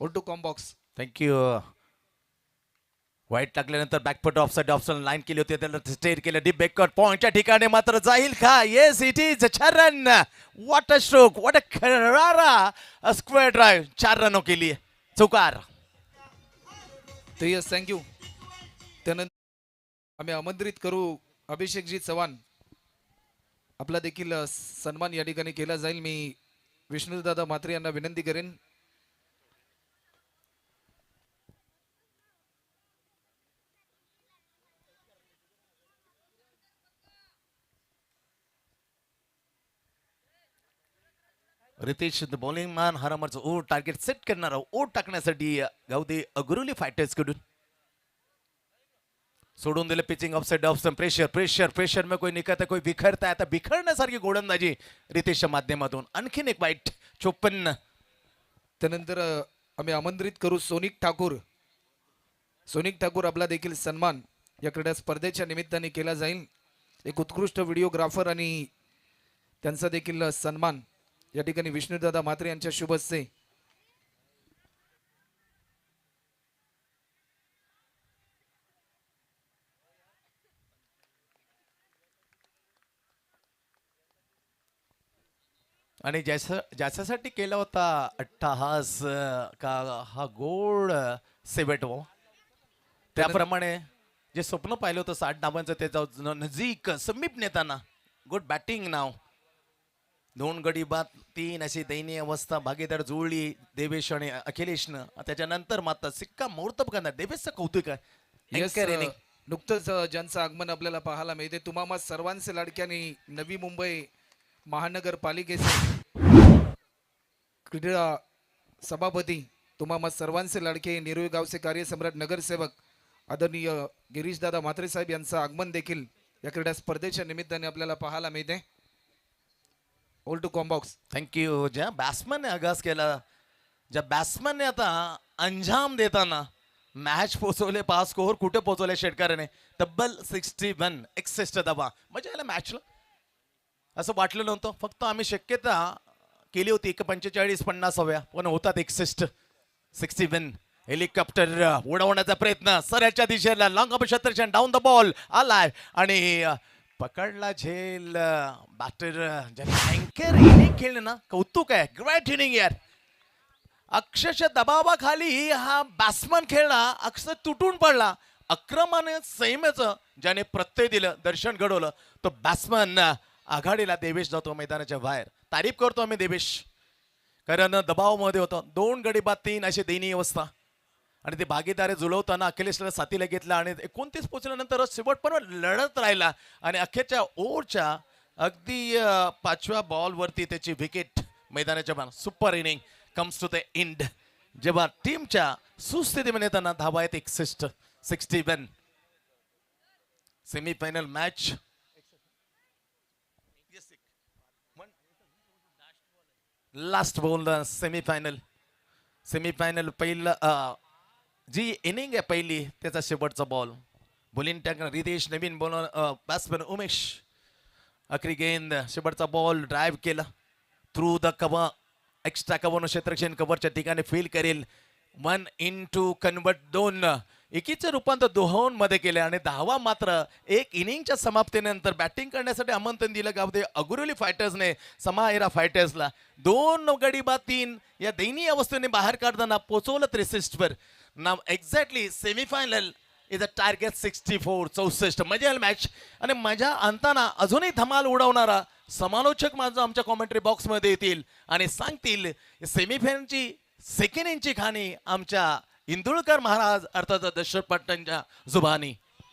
To combox. थँक्यू. वाईट टाकल्यानंतर बॅकफुट ऑफसाइड लाईन केली होती त्याला स्टेट केलं डीप बॅकवर्ड पॉइंटच्या ठिकाणी मात्र जाईल का. Yes it is 4 run. What a stroke what a खरारा स्क्वेअर ड्राईव्ह. 4 रनों के लिए चौकार. तर यस थँक्यू. त्यानंतर आम्ही आमंत्रित करू अभिषेकजी चव्हाण. आपला देखील सन्मान या ठिकाणी केला जाईल. मी विष्णुदादा म्हात्रे यांना विनंती करेन. रितेश द बॉलिंग मॅन हा नंबरचा ओव्हर टार्गेट सेट करणारा ओव्हर टाकण्यासाठी गावदे अगुरुली फायटर्स कडून सोडून दिले pitching offside of pressure pressure pressure में कोई निकलता कोई बिखरता आता बिखरण्यासारखी गोलंदाजी रितेशच्या माध्यमातून आणखीन एक वाईट 54. त्यानंतर आम्ही आमंत्रित करू सोनिक ठाकूर. सोनिक ठाकूर आपला देखील सन्मान या क्रीडा स्पर्धेच्या निमित्ताने केला जाईल. एक उत्कृष्ट व्हिडिओग्राफर आणि त्यांचा देखील सन्मान या ठिकाणी विष्णुदादा म्हात्रे यांच्या शुभ हस्ते. आणि ज्याच्यासाठी केला होता अट्टाहास का हा गोड सेवेटो त्याप्रमाणे जे स्वप्न पाहिलं होतं 60 डावांचं त्याचा नजीक समीप नेताना गुड बॅटिंग नाव 2 गडी बाद 3 अशी दयनीय अवस्था भागीदार जुळली देवेश आणि अखिलेशनं त्याच्यानंतर मात्र सिक्का मुहूर्त करणार देवेशचं कौतुक आहे. Yes, Anchor inning. नुकतंच ज्यांचं आगमन आपल्याला पाहायला मिळते तुम्हा सर्वांचे लाडक्याने नवी मुंबई महानगरपालिकेचे क्रीडा सभापती तुम्हा सर्वांचे लाडके निरोई गावचे कार्यसम्राट नगरसेवक आदरणीय गिरीशदादा म्हात्रे साहेब यांचं आगमन देखील या क्रीडा स्पर्धेच्या निमित्ताने आपल्याला पाहायला मिळते. All to combox. थँक्यू. ज्या बॅट्समनने आगास केला ज्या बॅट्समनने आता अंजाम देताना मॅच पोचवले 5 स्कोअर कुठे पोचवले शेटकऱ्याने तब्बल 61 61 धावा मजा आला मॅचला असं वाटलं नव्हतं. फक्त आम्ही शक्यता केली होती 45-50 हव्या पण होतात 61 हेलिकॉप्टर उडवण्याचा प्रयत्न सराच्या दिशेला लॉंग ऑफ शतरशन डाऊन द बॉल आलाय आणि पकडला झेल बॅटर ज्याने अँकर इनिंग खेळले ना कौतुक आहे. ग्रेट इनिंग यार. अक्षरशः दबावाखाली हा बॅट्समन खेळला अक्षर तुटून पडला अक्रमाने संयमाचं ज्याने प्रत्यय दिलं दर्शन घडवलं तो बॅट्समन आघाडीला देवेश जातो मैदानाच्या बाहेर. तारीफ करतो आम्ही देवेश कारण दबावामध्ये होतो 2 गडी बाद 3 अशी दयनीय अवस्था आणि ते भागीदारी जुळवताना अखिलेशला साथीला घेतला आणि 29 पोचल्यानंतर शेवटपर्यंत लढत राहिला आणि अखेरच्या ओव्हरच्या अगदी 5व्या बॉलवरती त्याची विकेट मैदानाच्या बाहेर. Super inning comes to the end जेव्हा टीमच्या सुस्थितीमध्ये येताना धावा आहेत 61. Semifinal match last ball semifinal पहिलं जी इनिंग आहे पहिली त्याचा शेवटचा बॉल बॉलिंग टाकणार रितेश नवीन बॉलर बॅट्समॅन उमेश आखरी गेंद शेवटचा बॉल ड्राईव्ह केला through the cover extra cover क्षेत्रक्षण कव्हरच्या ठिकाणी फील करेल 1 into कन्वर्ट 2 एकीचं रूपांतर दोहोंमध्ये केले आणि धावा मात्र एक इनिंगच्या समाप्तीनंतर बॅटिंग करण्यासाठी आमंत्रण दिलं गावदे अगुरोली फायटर्सने समाहेरा फायटर्सला 2 गडी बाद 3 या दयनीय अवस्थेने बाहेर काढताना पोचवलं 63 वर. Now exactly semifinal is a target 64 मजा आली मॅच आणि मजा आणताना अजूनही धमाल उडवणारा समालोचक माझं आमच्या कॉमेंट्री बॉक्समध्ये येतील आणि सांगतील सेमीफायनलची सेकंड इनिंगची खाणी आमच्या इंदुळकर महाराज अर्थात दशरथ पाटलांच्या जुबानी.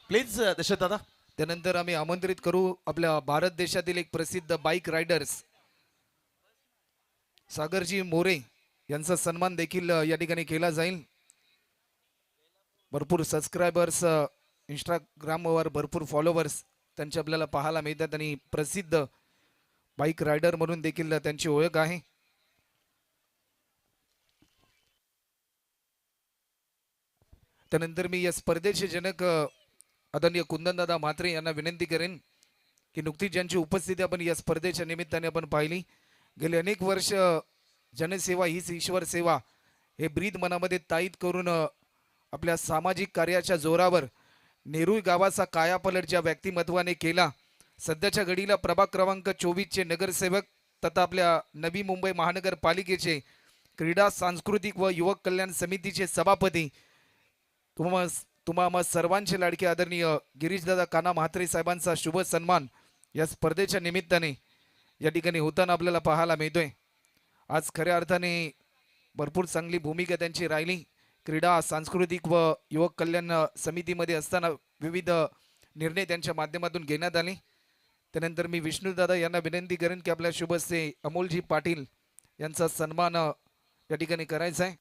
प्लीज दशरथ दादा. त्यानंतर आम्ही आमंत्रित करू आपल्या भारत देशातील एक प्रसिद्ध बाईक रायडर्स सागरजी मोरे यांचा सन्मान देखील या ठिकाणी केला जाईल. भरपूर सबस्क्रायबर्स इंस्टाग्रामवर भरपूर फॉलोवर्स त्यांचे आपल्याला पाहायला मिळतात आणि प्रसिद्ध बाईक रायडर म्हणून देखील त्यांची ओळख आहे. त्यानंतर मी या स्पर्धेचे जनक आदरणीय कुंदनदादा म्हात्रे यांना विनंती करेन की नुकतीच ज्यांची उपस्थिती आपण या स्पर्धेच्या निमित्ताने आपण पाहिली गेले अनेक वर्ष जनसेवा हीच ईश्वर सेवा हे ब्रीद मनामध्ये ताईत करून आपल्या सामाजिक कार्याच्या जोरावर नेरूळ गावाचा कायापलट ज्या व्यक्तिमत्वाने केला सध्याच्या घडीला प्रभाग क्रमांक 24 चे नगरसेवक तथा आपल्या नवी मुंबई महानगरपालिकेचे क्रीडा सांस्कृतिक व युवक कल्याण समितीचे सभापती तुम्हा सर्वांचे लाडके आदरणीय गिरीशदादा काना म्हात्रे साहेबांचा शुभ सन्मान या स्पर्धेच्या निमित्ताने या ठिकाणी होताना आपल्याला पाहायला मिळतोय. आज खऱ्या अर्थाने भरपूर चांगली भूमिका त्यांची राहिली. क्रीडा सांस्कृतिक व युवक कल्याण समितीमध्ये असताना विविध निर्णय त्यांच्या माध्यमातून घेण्यात आले. त्यानंतर मी विष्णुदादा यांना विनंती करेन की आपल्या शुभ हस्ते अमोलजी पाटील यांचा सन्मान या ठिकाणी करायचा आहे.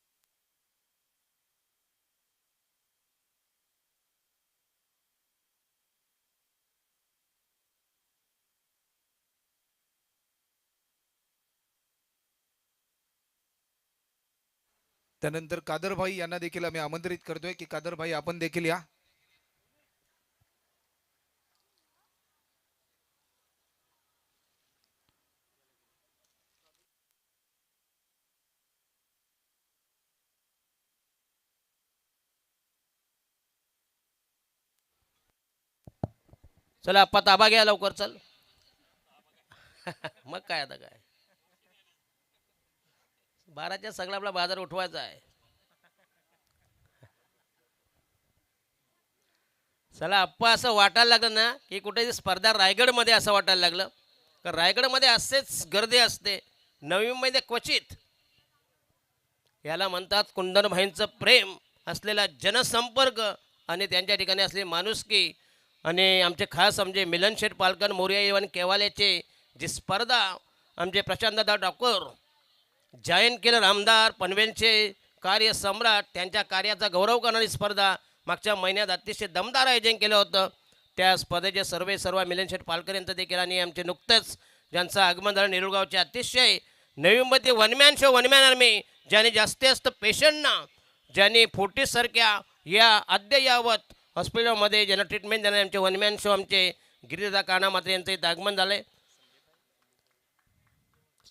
त्यानंतर कादरभाई यांना देखील आम्ही आमंत्रित करतोय की कादरभाई आपण देखील या. चला आप्पा ताबा घ्या लवकर चल. मग काय आता काय 12च्या सगळा आपला बाजार उठवायचा आहे. चला आप्पा असं वाटायला लागलं ना की कुठे स्पर्धा रायगडमध्ये असं वाटायला लागलं तर रायगडमध्ये असेच गर्दी असते नवी मुंबईमध्ये क्वचित. याला म्हणतात कुंदनभाईंचं प्रेम असलेला जनसंपर्क आणि त्यांच्या ठिकाणी असलेली माणुसकी आणि आमचे खास आमचे मिलन शेठ पालकर मोरिया इवन केवाल्याचे जी स्पर्धा आमचे प्रशांतदादा ठाकूर जायन केलं आमदार पनवेलचे कार्य सम्राट त्यांच्या कार्याचा गौरव करणारी स्पर्धा मागच्या महिन्यात अतिशय दमदार आयोजन केलं होतं. त्या स्पर्धेचे सर्व मिलन शेठ पालकर यांचं देखील आणि आमचे नुकतंच ज्यांचं आगमन झालं नेरुळगावचे अतिशय नवी मुंबईतील वनमॅन शो वनमॅन आर्मी ज्याने जास्तीत पेशंटना ज्यांनी 40 सारख्या या अद्ययावत हॉस्पिटलमध्ये ज्यांना ट्रीटमेंट देणारे आमचे वनमॅन शो आमचे गिरीदा काना मात्र यांचं इथं आगमन झालं आहे.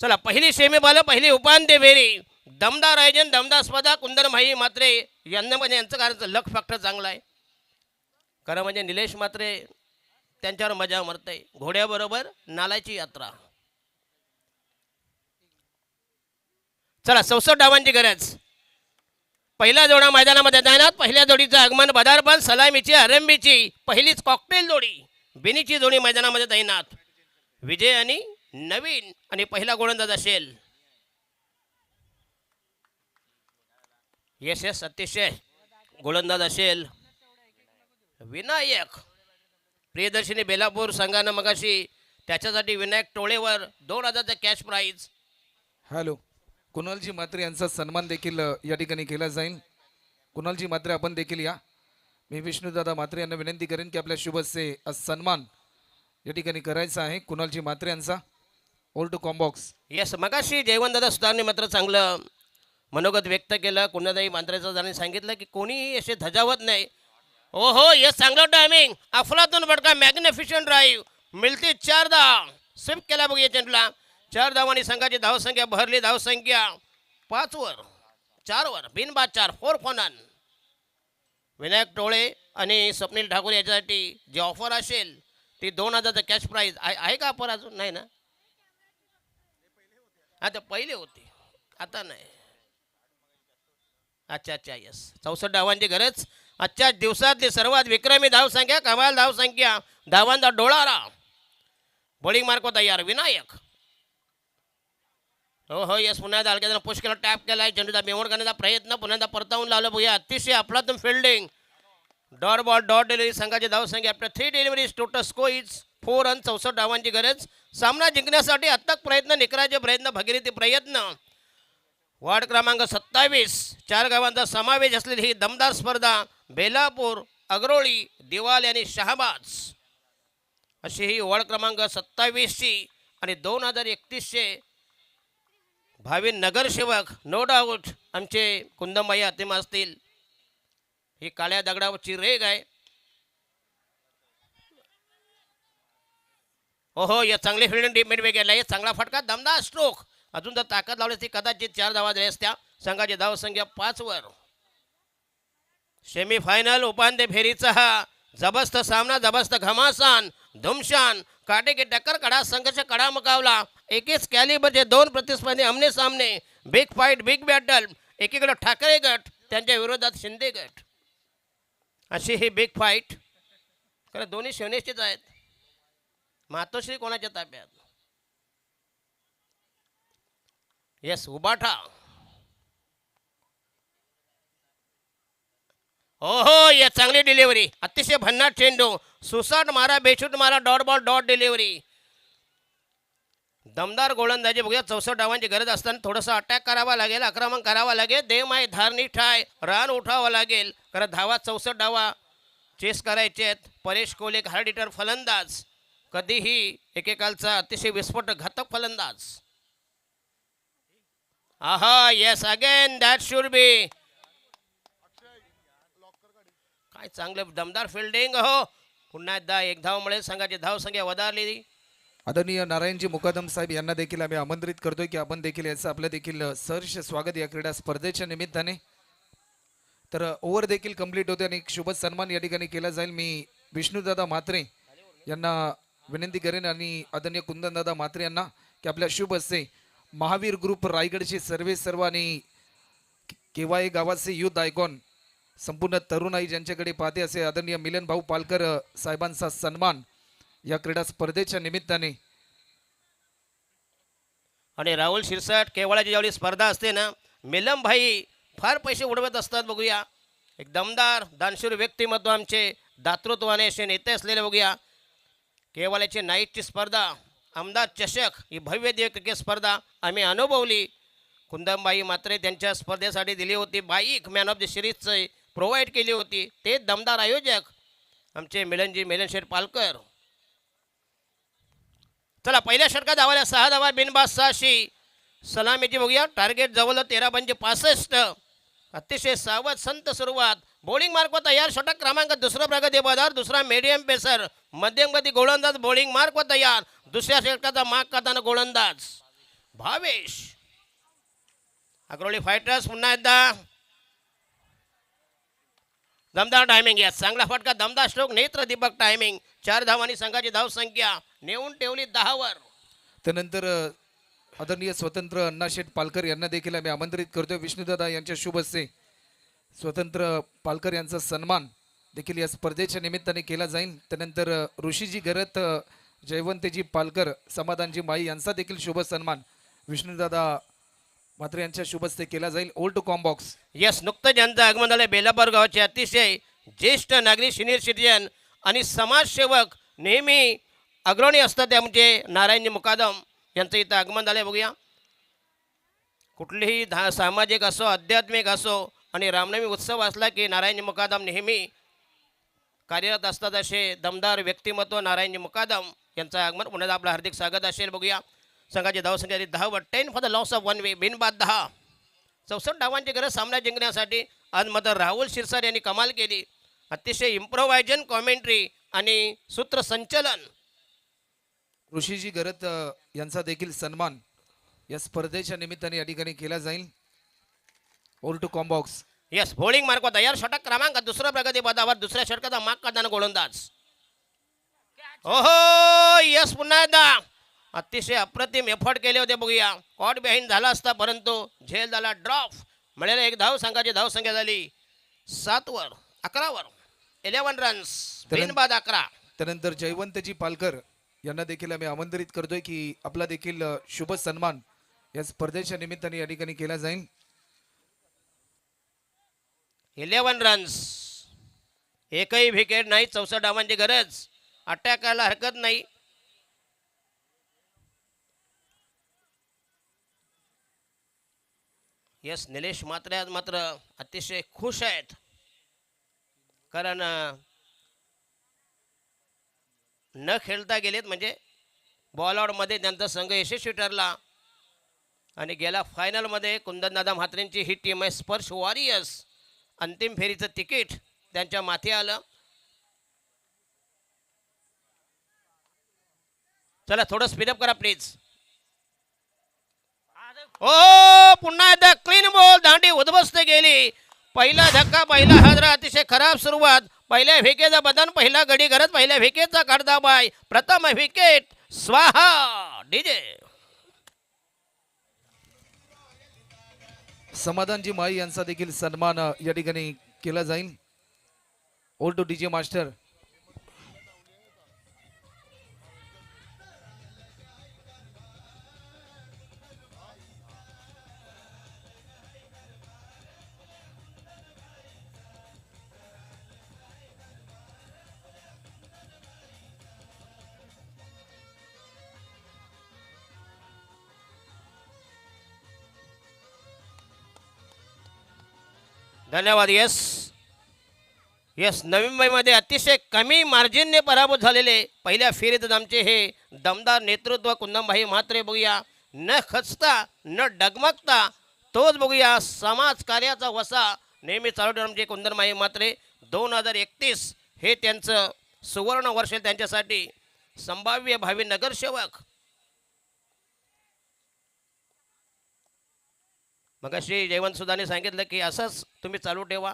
चला पहिली सेमीबाल पहिली उपांत्य फेरी दमदार आयोजन दमदार स्पर्धा कुंदनभाई मात्रे यांना म्हणजे यांचं कारण लक फॅक्टर चांगला आहे. खरं म्हणजे निलेश मात्रे त्यांच्यावर मजा मरते. घोड्याबरोबर नालाची यात्रा. चला 64 डावांची गरज. पहिला जोडा मैदानामध्ये तैनात. पहिल्या जोडीचं आगमन पदार्पण सलामीची आरंभीची पहिलीच कॉकटेल जोडी बेनीची जोडी मैदानामध्ये तैनात. विजय आणि नवीन आणि पहिला गोलंदाज असेल यश अतिशय गोलंदाज असेल विनायक. प्रियदर्शिनी बेलापूर संघानं मगाशी त्याच्यासाठी विनायक टोळेवर 2000चा कॅश प्राईज. हॅलो कुणालजी म्हात्रे यांचा सन्मान देखील या ठिकाणी केला जाईल. कुणालजी म्हात्रे आपण देखील या. मी विष्णुदादा म्हात्रे यांना विनंती करेन की आपल्या शुभसे सन्मान या ठिकाणी करायचा आहे कुणालजी म्हात्रे यांचा. All to combox. यस मगाशी जयवंतदादा सुधारने मात्र चांगलं मनोगत व्यक्त केलं. कुणादाई मात्रेचं त्यांनी सांगितलं की कोणीही असे धजावत नाही. ओहो यस चांगलं टायमिंग अफलातून बडका मॅग्निफिशंट ड्राईव्ह मिळते 4 धाव स्विप केला बघ एजंटला. 4 धावांनी संघाची धावसंख्या भरली. धावसंख्या 5 वर 4 वर बिनबाद 4 4 फॉर नन. विनायक टोळे आणि स्वप्नील ठाकूर याच्यासाठी जी ऑफर असेल ती 2000चा कॅश प्राईज आहे का ऑफर अजून नाही ना. आता पहिले होते आता नाही. अच्छा यस 64 धावांची गरज. आजच्या दिवसातली सर्वात विक्रमी धावसंख्या कमाल धावसंख्या धावांचा डोळारा. बॉलिंग मार्क तयार विनायक. हो यस पुन्हा एकदा हलक्यानं पुश केला टॅप केलाय. चेंडूचा बेमोड करण्याचा प्रयत्न पुन्हा परतावून लावलं बघूया. अतिशय अफलातून fielding dot ball dot delivery संघाची धावसंख्या after 3 deliveries total score is 4 run 64 धावांची गरज. सामना जिंकण्यासाठी अथक प्रयत्न निकराचे प्रयत्न भगीरथी प्रयत्न. वार्ड क्रमांक 27 4 गावांचा समावेश असलेली ही दमदार स्पर्धा बेलापूर अग्रोळी दिवाल आणि शहाबाज अशी ही वार्ड क्रमांक 27ची आणि 2031चे भावी नगरसेवक नो डाऊट आमचे कुंदनभाई आतिमा असतील. ही काळ्या दगडावरची रेग आहे. ओहो या चांगली फिल्डिंग डीप मिडवे गेला. चांगला फटका दमदार स्ट्रोक. अजून जर ताकद लावली ती कदाचित 4 धावा झाली असत्या. संघाची धावसंख्या 5 वर. सेमीफायनल उपांत्य फेरीचा हा जबरदस्त सामना जबरदस्त घमासान धुमशान काटे की टक्कर कड़ा संघर्ष कड़ा मुकाबला. एकेच कॅलिबरचे 2 प्रतिस्पर्धी आमने सामने. Big fight big battle. एकीकडे ठाकरे गट त्यांच्या विरोधात शिंदे गट अशी ही बिग फाईट. खरं दोन्ही शिवनेशचेच आहेत. मातोश्री कोणाच्या ताब्यात. यस उबाठा. ओहो या चांगली डिलिव्हरी अतिशय भन्नाट चेंडू सुसाट मारा बेशूट मारा डॉट बॉल डॉट डिलिव्हरी. दमदार गोलंदाजी बघूया. 64 डावांची गरज असताना थोडंसं अटॅक करावा लागेल, आक्रमण करावा लागेल. देव माय धारणी ठाय रान उठावं लागेल, कारण धावा 64 डावा चेस करायचे आहेत. परेश कोहली एक हार्ड हिटर फलंदाज, कधीही एकेकालचा अतिशय विस्फोटक घातक फलंदाज. आहा, yes again that should be. काय चांगलं दमदार फिल्डिंग हो. पुन्हा एकदा एक धावमुळे संघाची धावसंख्या वधारली. आदरणीय नारायणजी मुकादम साहेब यांना देखील आम्ही आमंत्रित करतोय की आपण देखील याचं आपलं देखील सहर्ष स्वागत या क्रीडा स्पर्धेच्या निमित्ताने. तर ओव्हर देखील कंप्लीट होते आणि शुभ सन्मान या ठिकाणी केला जाईल. मी विष्णुदादा म्हात्रे यांना विनंती करेन आणि आदरणीय कुंदनदादा म्हात्रे यांना की आपल्या शुभ हस्ते महावीर ग्रुप रायगडचे सर्व आणि केवाय गावाचे युथ आयकॉन संपूर्ण तरुणाई ज्यांच्याकडे पाहते असे आदरणीय मिलन भाऊ पालकर साहेबांचा सन्मान या क्रीडा स्पर्धेच्या निमित्ताने. आणि राहुल शिरसाट केवळाची ज्यावेळी स्पर्धा असते ना, मिलम भाई फार पैसे उडवत असतात. बघूया एक दमदार दानशूर व्यक्तिमत्व आमचे दातृत्वाने असे नेते असलेले. बघूया केवळाची नाईटची स्पर्धा, आमदार चषक ही भव्य दिव्य क्रिकेट स्पर्धा आम्ही अनुभवली. कुंदमबाई मात्रे त्यांच्या स्पर्धेसाठी दिली होती बाईक मॅन ऑफ द सिरीजचं प्रोव्हाइड केली होती. ते दमदार आयोजक आमचे मिलन शेठ पालकर. चला पहिल्या षटकात धावाल्या 6 धावा बिनबाद 6शी सलामीची. बघूया टार्गेट जवळ 13-65. अतिशय सावध संत सुरुवात. बॉलिंग मार्क व तयार. षटक क्रमांक दुसरा प्रगती पदार, दुसरा मीडियम पेसर, मध्यम गती गोलंदाज. बॉलिंग मार्क व तयार. दुसऱ्या षटकाचा माग करताना गोलंदाज भावेश. अग्रोली फायटर्स पुन्हा एकदा दमदार टायमिंग. या चांगला फटका, दमदार स्ट्रोक, नेत्र दीपक टायमिंग. 4 धावांनी संघाची धावसंख्या नेऊन ठेवली 10 वर. त्यानंतर आदरणीय स्वतंत्र अण्णाशेठ पालकर यांना देखील आम्ही आमंत्रित करतोय. विष्णुदादा यांच्या शुभ हस्ते स्वतंत्र पालकर यांचा सन्मान देखील या स्पर्धेच्या निमित्ताने केला जाईल. त्यानंतर ऋषीजी गरत, जयवंतजी पालकर, समाधानजी माई यांचा देखील शुभ सन्मान विष्णुदादा मात्र यांच्या शुभ हस्ते केला जाईल. Old to combox. यस, नुकतंच ज्यांचं आगमन झालं बेलापूर गावचे अतिशय ज्येष्ठ नागरिक, सिनियर सिटीजन आणि समाजसेवक नेहमी अग्रणी असतात ते आमचे नारायणजी मुकादम यांचं इथं आगमन झालं. बघूया कुठलीही सामाजिक असो, आध्यात्मिक असो आणि रामनवमी उत्सव असला की नारायणजी मुकादम नेहमी कार्यरत असतात. असे दमदार व्यक्तिमत्व नारायणजी मुकादम यांचं आगमन. पुन्हा आपलं हार्दिक स्वागत असेल. बघूया संघाची धावसंख्या 10 वर. 10 फॉर द लॉस ऑफ 1 वे, बिनबाद 10. 64 धावांची गरज सामना जिंकण्यासाठी. आज मात्र राहुल शिरसाट यांनी कमाल केली. अतिशय इम्प्रोव्हायजन कॉमेंट्री आणि सूत्रसंचलन. ऋषीजी गरत यांचा देखील सन्मान या स्पर्धेच्या निमित्ताने या ठिकाणी केला जाईल. Old to combox. Yes, bowling mark तयार. षटक क्रमांक दुसरा प्रगती पदावर, दुसऱ्या षटकाचा माग करताना गोलंदाज. ओहो, यस, पुन्हा एकदा अतिशय अप्रतिम एफर्ट केले होते. बघूया कॉट बिहाइंड झाला असता, परंतु झेल झाला ड्रॉप. मिळालेला एक धाव. संघाची धावसंख्या झाली 7 वर, 11 वर. 11 रन्स, बिनबाद 11. त्यानंतर जयवंतजी पालकर यांना देखील आम्ही आमंत्रित करतोय की आपला देखील शुभ सन्मान या स्पर्धेच्या निमित्ताने या ठिकाणी केला जाईल. 11 रन्स, एकही विकेट नाही. 64 धावांची गरज. अटॅक करायला हरकत नाही. यस, निलेश मात्रे आज मात्र अतिशय खुश आहेत, कारण न खेळता गेलेत. म्हणजे बॉल आउटमध्ये त्यांचा संघ यशस्वी ठरला आणि गेला फायनलमध्ये कुंदनदादा म्हात्रेंची ही टीम आहे स्पर्श वॉरियर्स. अंतिम फेरीचं तिकीट त्यांच्या माथी आलं. चला थोडं स्पीडअप करा प्लीज. ओ, पुन्हा एकदा क्लीन बॉल. दांडी उद्ध्वस्त गेली. पहिला धक्का, पहिला हादरा. अतिशय खराब सुरुवात. पहिल्या विकेटचा बदन, पहिला गडी करत पहिल्या विकेटचा काढता बाय. प्रथम विकेट स्वाहा. डीजे समाधानजी माई यांचा देखील सन्मान या ठिकाणी केला जाईल. Old two DJ master. धन्यवाद. येस येस, नवी मुंबईमध्ये अतिशय कमी मार्जिनने पराभूत झालेले पहिल्या फेरीतच आमचे हे दमदार नेतृत्व कुंदनभाई म्हात्रे बघूया. न खचता न डगमगता तोच बघूया समाज कार्याचा वसा नेहमी चालू ठेवून आमचे कुंदनभाई म्हात्रे. 2031 हे त्यांचं सुवर्ण वर्ष आहे त्यांच्यासाठी. संभाव्य भावी नगरसेवक. मगाशी जयवंत सुद्धाने सांगितलं की असंच तुम्ही चालू ठेवा.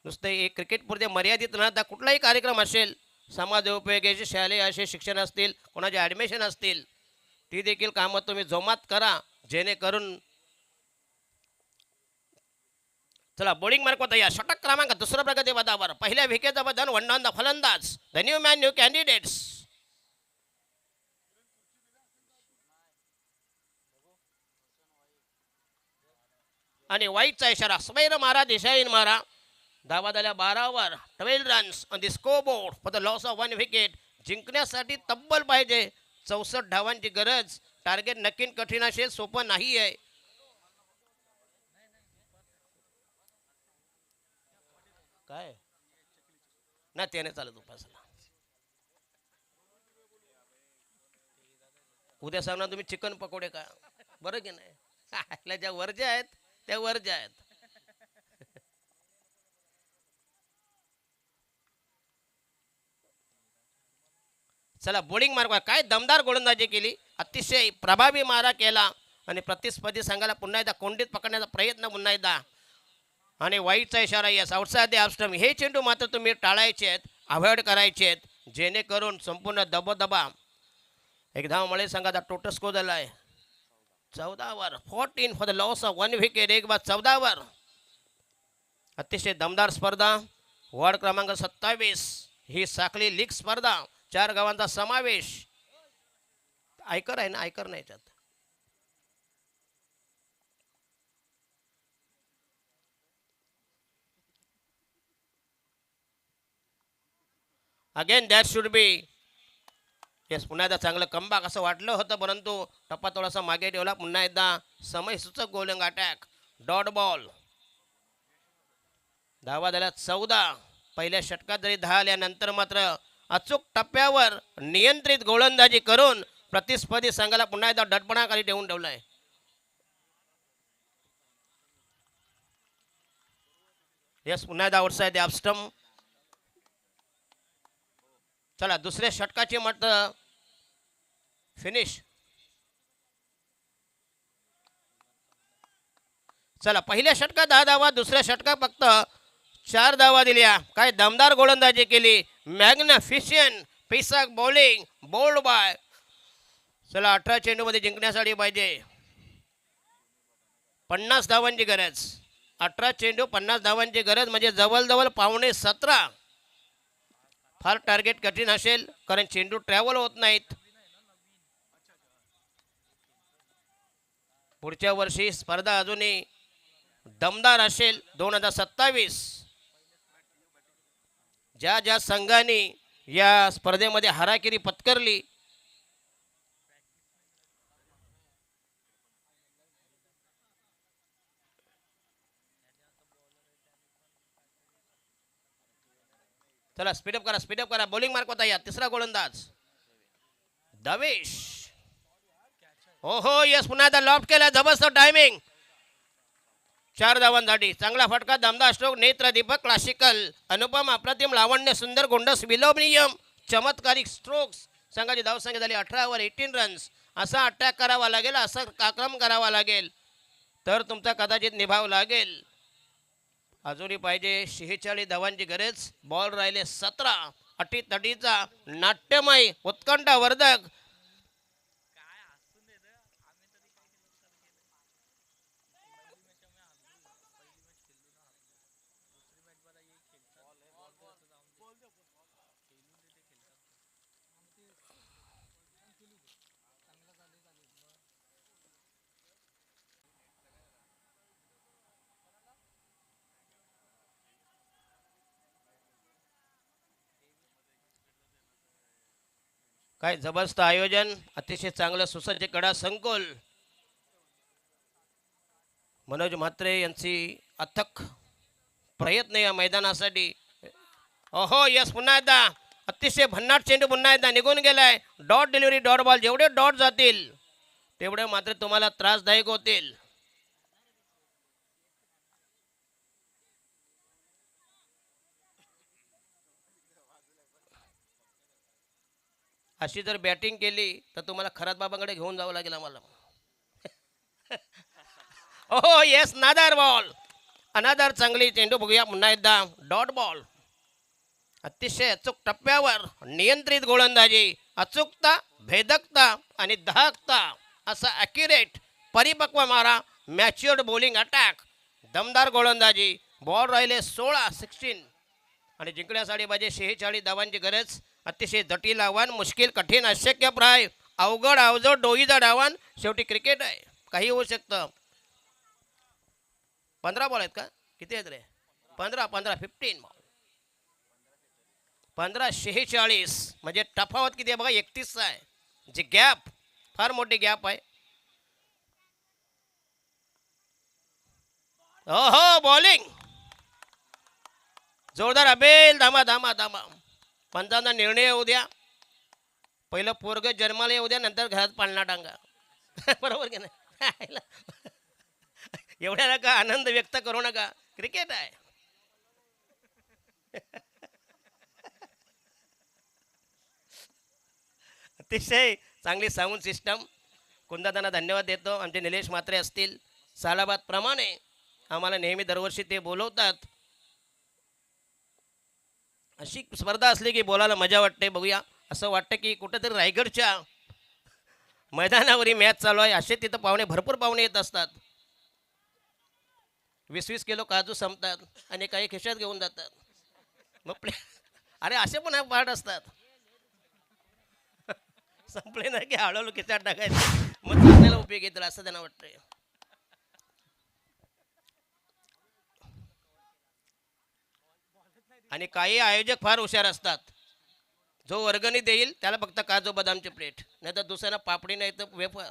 नुसते एक क्रिकेटपुरते मर्यादित न राहता कुठलाही कार्यक्रम असेल, समाज उपयोगाचे शालेय असे शिक्षण असतील, कोणाचे ॲडमिशन असतील, ती देखील कामं तुम्ही जोमात करा जेणेकरून. चला बॉलिंग मार्क होता या षटक क्रमांक दुसरा प्रगती पदावर पहिल्या विकेटचा बदल वंडांदा फलंदाज the new man new candidates. आणि वाईटचा इशारा स्वैर मारा दिशाहीन मारा. धावा झाल्या 12 12 runs on the score board for the loss of 1 wicket. जिंकण्यासाठी तब्बल पाहिजे 64 धावांची गरज. टार्गेट नक्की कठीण असेल, सोपं नाही आहे. काय ना त्याने चालत उपासला. उद्या सांगणार तुम्ही चिकन पकोडे का, बरं की नाही. ज्या वर्ज्या आहेत त्या वर्ज्या आहेत. चला बॉलिंग मार्क काय दमदार गोलंदाजी केली, अतिशय प्रभावी मारा केला आणि प्रतिस्पर्धी संघाला पुन्हा एकदा कोंडीत पकडण्याचा प्रयत्न पुन्हा एकदा. आणि वाईटचा इशारा यस आउटसाइड द ऑफ. हे चेंडू मात्र तुम्ही टाळायचे आहेत, अवॉइड करायचे आहेत जेणेकरून संपूर्ण दबदबा. एक धाव मळे संघाचा टोटल स्कोर झाला आहे 14 14 for the loss of 1 wicket. एक बाद 14. अतिशय दमदार स्पर्धा. वॉर्ड क्रमांक 27 ही साखळी लीग स्पर्धा. 4 गावांचा समावेश. आयकर आहे ना, आयकर नाही त्यात. Again that should be. Yes, पुन्हा एकदा चांगलं कमबॅक असं वाटलं होतं, परंतु टप्पा थोडासा मागे ठेवला. पुन्हा एकदा समय सूचक गोलिंग अटॅक. Dot ball. धावा झाल्या 14. पहिल्या षटकात जरी 10 आल्यानंतर मात्र अचूक टप्प्यावर नियंत्रित गोलंदाजी करून प्रतिस्पर्धी संघाला पुन्हा एकदा दडपणाखाली ठेवून ठेवलाय. येस, पुन्हा एकदा आउटसाइड द ऑफ स्टंप. चला दुसऱ्या षटकाची मात्र फिनिश. चला पहिल्या षटकात 10 धावा, दुसऱ्या षटकात फक्त 4 धावा दिल्या. काय दमदार गोलंदाजी केली. मॅग्निफिशियंट पिसाक बॉलिंग बोल्ड बाय. चला 18 चेंडूमध्ये जिंकण्यासाठी पाहिजे 50 धावांची गरज. 18 चेंडू 50 धावांची गरज म्हणजे जवळजवळ 17.5. फार टार्गेट कठीण असेल कारण चेंडू ट्रॅव्हल होत नाहीत. पुढच्या वर्षी स्पर्धा अजूनही दमदार असेल. 2027 ज्या ज्या संघांनी या स्पर्धेमध्ये हाराकिरी पत्करली चला स्पीडअप करा. बॉलिंग मार्क होता या तिसरा गोलंदाज दवेश. ओहो यस, पुन्हा एकदा लॉफ्ट केला. जबरदस्त टायमिंग. 4 धावांसाठी चांगला फटका. दमदार स्ट्रोक. नेत्र दीपक क्लासिकल. अनुपम अप्रतिम लावण्य सुंदर गोंडस विलोभनीय चमत्कारिक स्ट्रोक्स. संघाची धावसंख्या झाली 18 18 रन्स. असा अटॅक करावा लागेल, असा आक्रमण करावा लागेल तर तुमचा कदाचित निभाव लागेल. अजूनही पाहिजे 46 धावांची गरज. बॉल राहिले 17. अटीतटीचा नाट्यमय उत्कंठावर्धक काय जबरदस्त आयोजन. अतिशय चांगलं सुसज्ज कडा संकुल. मनोज म्हात्रे यांची अथक प्रयत्न या मैदानासाठी. ओहो यस, पुन्हा एकदा अतिशय भन्नाट चेंडू पुन्हा एकदा निघून गेलाय. Dot delivery, dot ball. जेवढे डॉट जातील तेवढे मात्र तुम्हाला त्रासदायक होतील. अशी जर बॅटिंग केली तर तुम्हाला खरात बाबाकडे घेऊन जावं लागेल आम्हाला. ओहो येस, नादार बॉल. अनादार चांगली चेंडू. बघूया पुन्हा एकदा डॉट बॉल. अतिशय अचूक टप्प्यावर नियंत्रित गोलंदाजी. अचूकता, भेदकता आणि दाहकता असा ॲक्युरेट परिपक्व मारा. Matured bowling attack. दमदार गोलंदाजी. बॉल राहिले 16 आणि जिंकण्यासाठी पाहिजे 46 धावांची गरज. अतिशय जटिल आव्हान, मुश्किल, कठीण, अशक्यप्राय, अवघड अवजड डोईदार आव्हान. शेवटी क्रिकेट आहे, काही होऊ शकतं. 15 बॉल आहेत का? किती आहेत रे? 15 15 बॉल. 15-46 म्हणजे तफावत किती आहे बघा, 31 आहे. जी गॅप फार मोठी गॅप आहे. ओहो बॉलिंग जोरदार. अबेल धामा धामा धामा. पंचांचा निर्णय येऊ द्या. पहिलं पोरग जन्माला येऊ द्या, नंतर घरात पाळणा टांगा. बरोबर की नाही? एवढ्या नका आनंद व्यक्त करू नका, क्रिकेट आहे. अतिशय चांगली साऊंड सिस्टम. कुंदादांना धन्यवाद देतो. आमचे निलेश म्हात्रे असतील, सालाबाद प्रमाणे आम्हाला नेहमी दरवर्षी ते बोलवतात. अशी स्पर्धा असली की बोलायला मजा वाटते. बघूया, असं वाटतं की कुठंतरी रायगडच्या मैदानावरील मॅच चालू आहे. असे तिथं पाहुणे, भरपूर पाहुणे येत असतात. 20-20 किलो काजू संपतात आणि काही खिशात घेऊन जातात. मग अरे असे पण पार्ट असतात. संपले नाही की हळूहळू खिशात टाकायचे, मग चालण्याला उपयोग येतील असं त्यांना वाटतंय. आणि काही आयोजक फार हुशार असतात. जो वर्गणी देईल त्याला फक्त काजू बदामची प्लेट, नाही तर दुसऱ्याला पापडी नाही तर वेफर.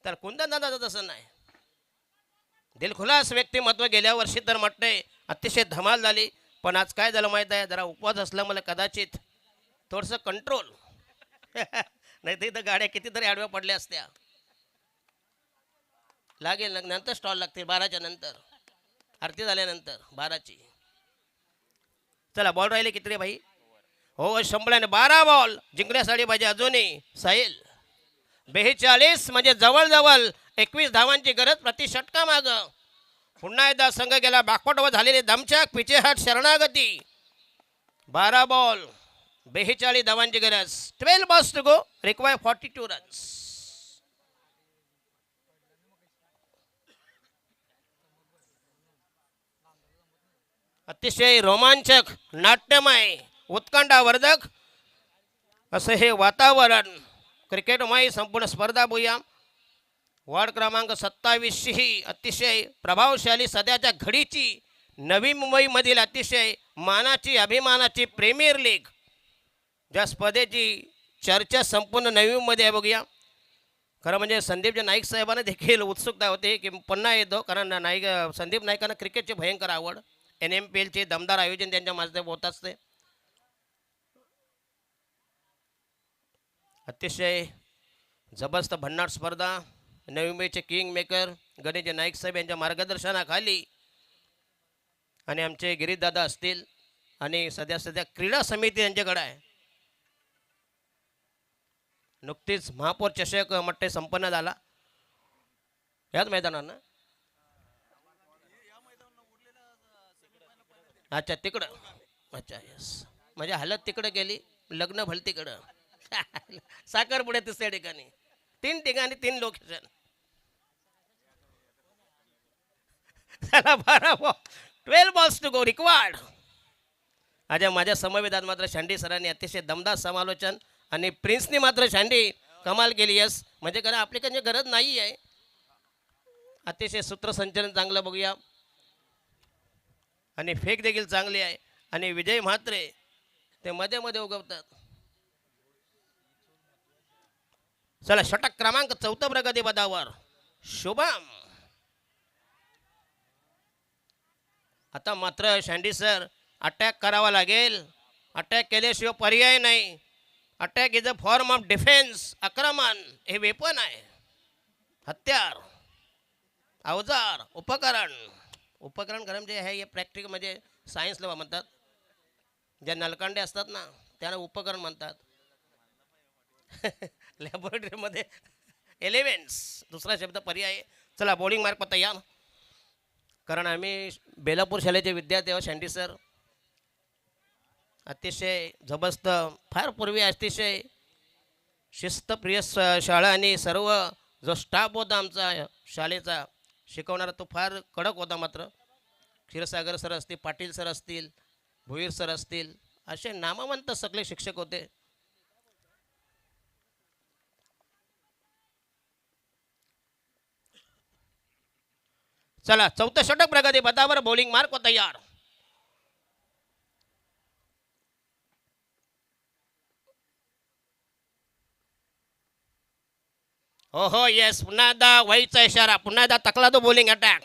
तर कुंदन दादाचं तसं नाही. दिलखुलास व्यक्तिमत्व. गेल्या वर्षी तर म्हटलंय अतिशय धमाल झाली, पण आज काय झालं माहीत आहे, जरा उपवास असला मला कदाचित थोडंसं कंट्रोल. नाही तर इथं गाड्या कितीतरी आडव्या पडल्या असत्या. लागेल नंतर स्टॉल लागतील 12च्या नंतर, आरती झाल्यानंतर 12ची. चला बॉल राहिले किती रे भाई? हो 12 बॉल जिंकण्यासाठी पाहिजे अजूनही. साहिल 42 म्हणजे जवळजवळ 21 धावांची गरज प्रति षटका माग. पुन्हा एकदा संघ गेला बॅकवर्डवर झालेले दमचक, पिछेहट, शरणागती. 12 बॉल 42 धावांची गरज. 12 balls to go, require 42 runs. अतिशय रोमांचक, नाट्यमय, उत्कंठावर्धक असं हे वातावरण. क्रिकेटमय संपूर्ण स्पर्धा. बघूया वॉर्ड क्रमांक 27 ही अतिशय प्रभावशाली सध्याच्या घडीची नवी मुंबईमधील अतिशय मानाची, अभिमानाची प्रीमियर लीग, ज्या स्पर्धेची चर्चा संपूर्ण नवी मुंबईमध्ये आहे. बघूया, खरं म्हणजे संदीपच्या नाईक साहेबांना देखील उत्सुकता होती की पुन्हा येतो, कारण संदीप नाईकांना क्रिकेटची भयंकर आवड. NMPLचे दमदार आयोजन त्यांच्या माझे होत असते. अतिशय जबरदस्त भन्नाट स्पर्धा. नवी मुंबईचे किंग मेकर गणेश नाईक साहेब यांच्या मार्गदर्शनाखाली आणि आमचे गिरीशदादा असतील आणि सध्या क्रीडा समिती यांच्याकडे आहे. नुकतीच महापौर चषक मट्टे संपन्न झाला याच मैदानानं. अच्छा तिकडं, अच्छा यस, म्हणजे हालत तिकडं गेली, लग्न भल तिकडं. साखरपुड्या तिसऱ्या ठिकाणी, 3 ठिकाणी 3 location. 12 balls to go, required. आज माझ्या समवेतात मात्र शांडी सरांनी अतिशय दमदार समालोचन आणि प्रिन्सनी मात्र शांडी कमाल केली. यस, म्हणजे कारण आपल्याकडे गरज नाही आहे. अतिशय सूत्रसंचलन चांगलं. बघूया, आणि फेक देखील चांगली आहे. आणि विजय म्हात्रे ते मध्ये मध्ये उगवतात. चला षटक क्रमांक 4 प्रगती पदावर शुभम. आता मात्र शँडी सर अटॅक करावा लागेल. अटॅक केल्याशिवाय पर्याय नाही. Attack is a form of defence. आक्रमण हे वेपन आहे, हत्यार, अवजार, उपकरण. उपकरण गरम जे आहे हे प्रॅक्टिकल म्हणजे सायन्सला म्हणतात. ज्या नलकांडे असतात ना त्यांना उपकरण म्हणतात. लॅबोरेटरीमध्ये एलिमेंट्स दुसरा शब्द पर्याय. चला बॉलिंग मार्क पत्ता या, कारण आम्ही बेलापूर शाळेचे विद्यार्थी आहोत. शँडी सर अतिशय जबरदस्त, फार पूर्वी अतिशय शिस्तप्रिय शाळा आणि सर्व जो स्टाफ होता आमचा शाळेचा शिकवणारा तो फार कडक होता. मात्र क्षीरसागर सर असतील, पाटील सर असतील, भोईर सर असतील, असे नामवंत सगळे शिक्षक होते. चला चौथं षटक प्रगती पथावर. बॉलिंग मार्क तयार. हो हो येस, पुन्हा एकदा वाईचा इशारा. पुन्हा एकदा तकला तो बॉलिंग अटॅक.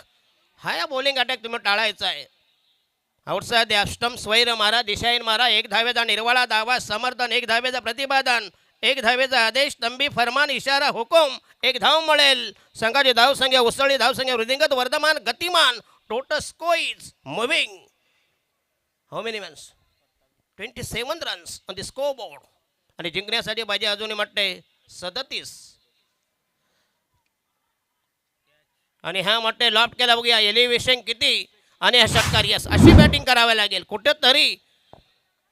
हा या बॉलिंग अटॅक तुम्ही टाळायचा आहे. आउटसाइड स्टंप स्वैर मारा, दिशाहीन मारा. एक धावेचा निर्वाळा दावा, समर्थन. एक धावेचा प्रतिपादन, एक धावेचा आदेश, तंबी, फरमान, इशारा, हुकुम. एक धाव मिळेल. संघाची धावसंख्या उसळली. धावसंख्या वृद्धिंगत वर्धमान, गतिमान. Total score moving. How many runs? 27 runs on the score board. आणि जिंकण्यासाठी पाहिजे अजूनही म्हटते 37. आणि हा म्हटते लॉफ्ट केला. बघूया एलिव्हेशन किती. आणि हा षटकार. यस, अशी बॅटिंग करावी लागेल कुठेतरी.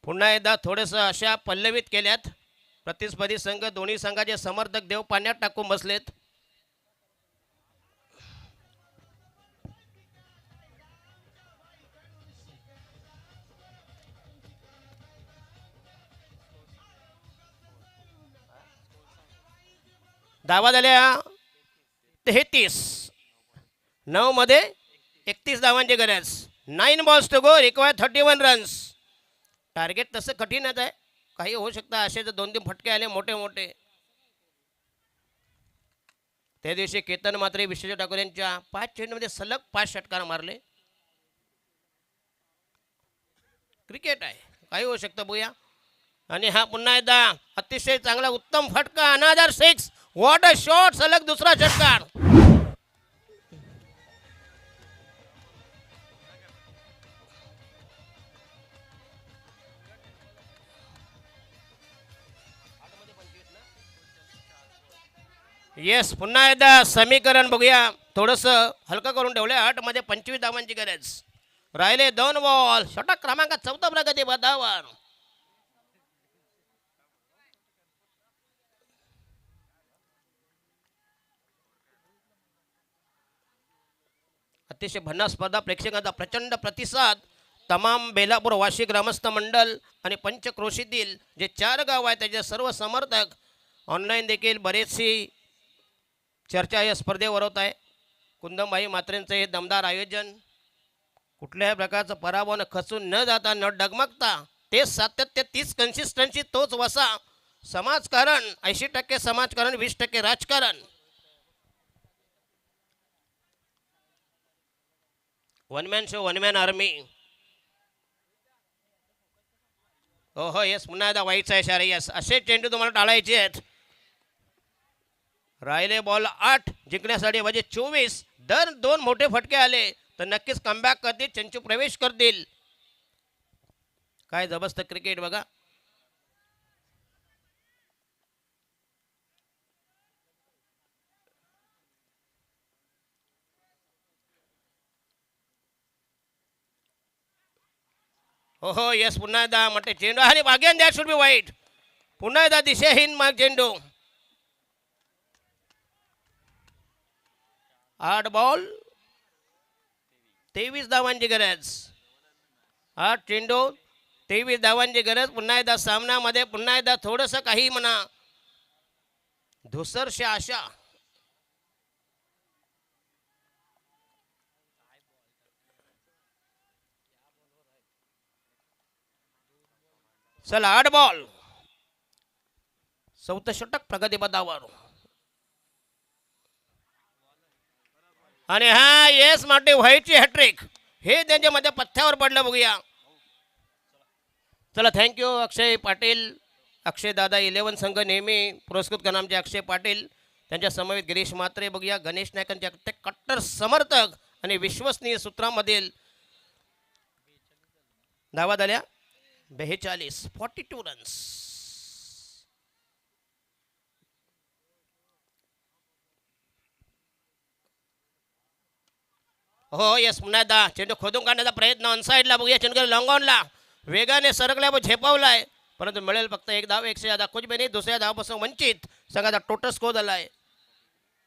पुन्हा एकदा थोडंसं अशा पल्लवित केल्यात. प्रतिस्पर्धी संघ दोन्ही संघाचे समर्थक देव पाण्यात टाकून बसलेत. धावा झाल्या 33. 9 मध्ये 31 धावांची गरज. 9 balls to go, require 31 runs. Target तसं कठीणच आहे. काही होऊ शकतं. असे जर 2-3 फटके आले मोठे मोठे. त्या दिवशी केतन मात्रे, विश्वजित ठाकूर यांच्या 5 चेंडूमध्ये सलग 5 षटकार मारले. क्रिकेट आहे, काही होऊ शकतं. बघूया. आणि हा पुन्हा एकदा अतिशय चांगला उत्तम फटका. अनदर 6. What a shot. सलग दुसरा षटकार. येस, पुन्हा एकदा समीकरण बघूया. थोडंसं हलकं करून ठेवलं. 8 मध्ये 25 धावांची गरज. राहिले 2 बॉल. षटक क्रमांक 4 प्रगती पथावर. अतिशय भन्नाट स्पर्धा. प्रेक्षकांचा प्रचंड प्रतिसाद. तमाम बेलापूर वाशी ग्रामस्थ मंडळ आणि पंचक्रोशीतील जे 4 गाव आहेत त्याचे सर्व समर्थक ऑनलाईन देखील बरेचशी चर्चा या स्पर्धेवर होत आहे. कुंदमबाई मात्रेंचं हे दमदार आयोजन. कुठल्याही प्रकारचं पराभवानं खचून न जाता, न डगमगता, तेच सातत्य, तीच कन्सिस्टन्सी, तोच वसा. समाजकारण 80% समाजकारण, 20% राजकारण. One man show, one man army. हो हो येस, पुन्हा एकदा वाईटचा इशारा. येस, असे चेंडू तुम्हाला टाळायचे आहेत. राहिले बॉल 8. जिंकण्यासाठी म्हणजे 24. दर 2 मोठे फटके आले तर नक्कीच कमबॅक करतील, चंचू प्रवेश करतील. काय जबरदस्त क्रिकेट बघा. हो हो येस, पुन्हा एकदा म्हटले चेंडू. आणि अगेन दॅट शुड बी वाईट. पुन्हा एकदा दिशाहीन मग चेंडू. 8 बॉल 23 धावांची गरज. 8 चेंडू 23 धावांची गरज. पुन्हा एकदा सामन्यामध्ये पुन्हा एकदा थोडंसं काही म्हणा धुसरशी आशा. चला 8 बॉल 4 षटक प्रगतीपथावर. आणि हा येस माटे व्हाईटची हॅट्रिक हे त्यांच्या मध्ये पथ्यावर पडलं बघूया. चला थँक्यू अक्षय पाटील. अक्षय दादा 11 संघ नेहमी पुरस्कृत करणार आमचे अक्षय पाटील. त्यांच्या समवेत गिरीश म्हात्रे बघूया. गणेश नायकांच्या ते कट्टर समर्थक आणि विश्वसनीय सूत्रामधील धावा झाल्या 42 रन्स. हो यस पुन्हा एकदा चेंडू खोदून काढण्याचा प्रयत्न ऑनसाईडला बघूया. चेंडू लॉंग ऑनला वेगाने सरकल्या व झेपावलाय परंतु मिळेल फक्त एक धाव. 100 धाव कुछ भी नाही. दुसऱ्या धावापासून वंचित संघाचा टोटल स्कोर झालाय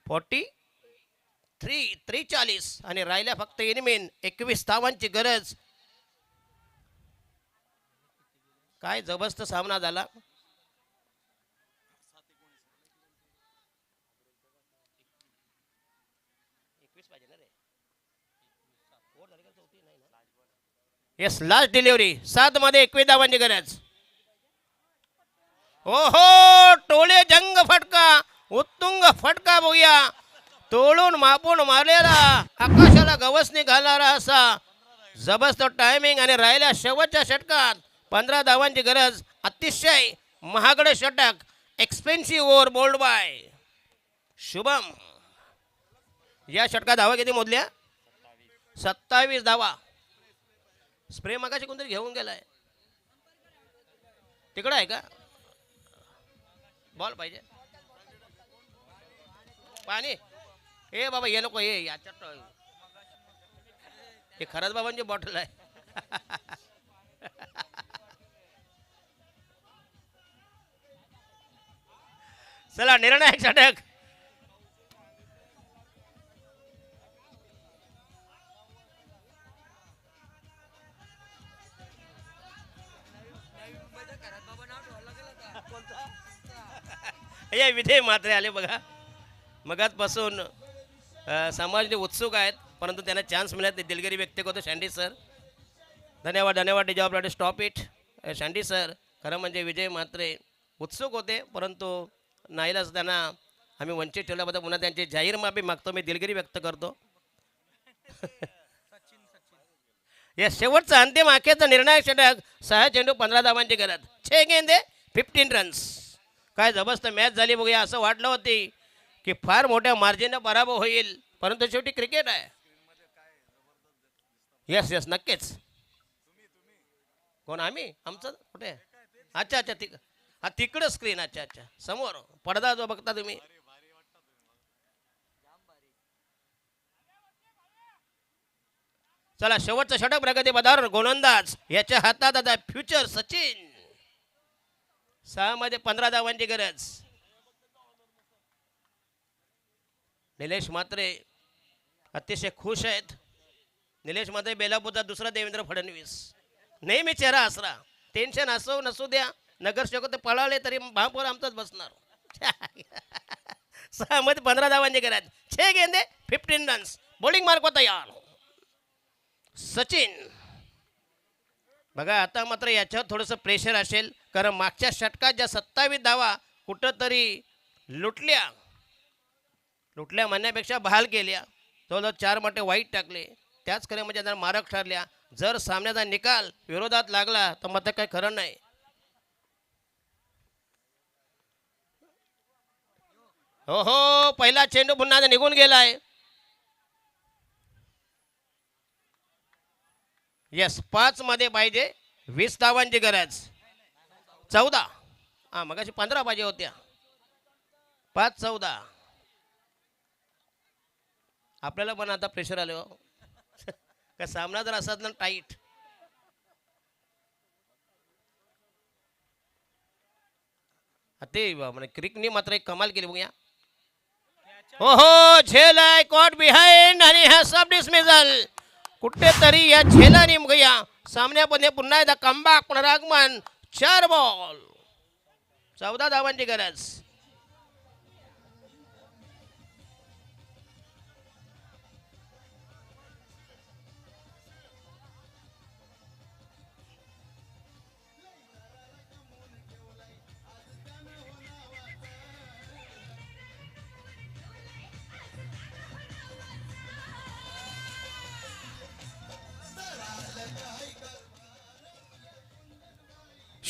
43 आणि राहिल्या फक्त इनमीन 21 धावांची गरज. काय जबरदस्त सामना झाला. येस लास्ट डिलिव्हरी 7 मध्ये 21 धावांची गरज. ओहो टोळे जंग फटका उत्तुंग फटका बघूया. तोडून मापून मारलेला आकाशाला गवसणी घालणारा असा जबरदस्त टायमिंग आणि राहिल्या शेवटच्या षटकात 15 धावांची गरज. अतिशय महागडे षटक expensive over bowled by Shubham. या षटकात धावा किती मोजल्या 27 धावा. स्प्रे मगाशी कोणतरी घेऊन गेलाय तिकडं आहे का. बॉल पाहिजे पाणी. ए बाबा ये नको ये याच्यात हे खरंच बाबांची बॉटल आहे. चला निर्णायक षटक. या विजय मात्रे आले बघा. मगातपासून समाजने उत्सुक आहेत परंतु त्यांना चान्स मिळत नाही. दिलगिरी व्यक्त करतो शँडी सर. धन्यवाद धन्यवाद. जॉब लॉट स्टॉप इट शँडी सर. खरं म्हणजे विजय मात्रे उत्सुक होते परंतु नाईलाज त्यांना आम्ही वंचित ठेवल्याबद्दल पुन्हा त्यांची जाहीर माफी मागतो. मी दिलगिरी व्यक्त करतो. या शेवटचा अंतिम अखेरचा निर्णायक षटक 6 चेंडू 15 धावांची गरज. 6 गेंदे 15 रन्स. काय जबरदस्त मॅच झाली बघूया. असं वाटलं होती की फार मोठ्या मार्जिनने पराभव होईल परंतु शेवटी क्रिकेट आहे. येस येस नक्कीच. कोण आम्ही आमचं कुठे. अच्छा अच्छा हा तिकडं स्क्रीन. अच्छा अच्छा समोर पडदा जो बघता तुम्ही. चला शेवटचं षटक प्रगती पदावर गोलंदाज याच्या हातात आता फ्युचर सचिन. 6 मध्ये 15 धावांची गरज. निलेश म्हात्रे अतिशय खुश आहेत. निलेश म्हात्रे बेलापूरचा दुसरा देवेंद्र फडणवीस. नेहमी चेहरा आसरा. टेन्शन असो नसू द्या. नगरसेवक ते पळाले तरी महापौर आमचाच बसणार. 6 मध्ये 15 धावांची गरज. 6 गेंदे 15 रन्स. बॉलिंग मार्क तयार सचिन. बघा आता मात्र याच्यावर थोडंसं प्रेशर असेल कारण मागच्या षटकात ज्या 27 धावा कुठंतरी लुटल्या म्हणण्यापेक्षा बहाल केल्या. तो 4 मोठे वाईट टाकले. त्याच खरे म्हणजे जर मारक ठरल्या. जर सामन्याचा निकाल विरोधात लागला तर मात्र काही खरं नाही. हो हो पहिला चेंडू पुन्हा निघून गेलाय. येस 5 मध्ये पाहिजे 20 धावांची गरज. 14 हा मगाशी 15 पाहिजे होत्या. 5-14 आपल्याला पण आता प्रेशर आले हो. का सामना जर असाच ना टाईट. ते म्हणजे क्रिकनी मात्र एक कमाल केली बघूया. हो हो झेल आहे कॉट बिहाइंड आणि हा सब डिसमिसल. कुठेतरी या झेलाने बघूया सामन्यामध्ये पुन्हा एकदा कमबॅक पुनरागमन. 4 बॉल 14 धावांची गरज.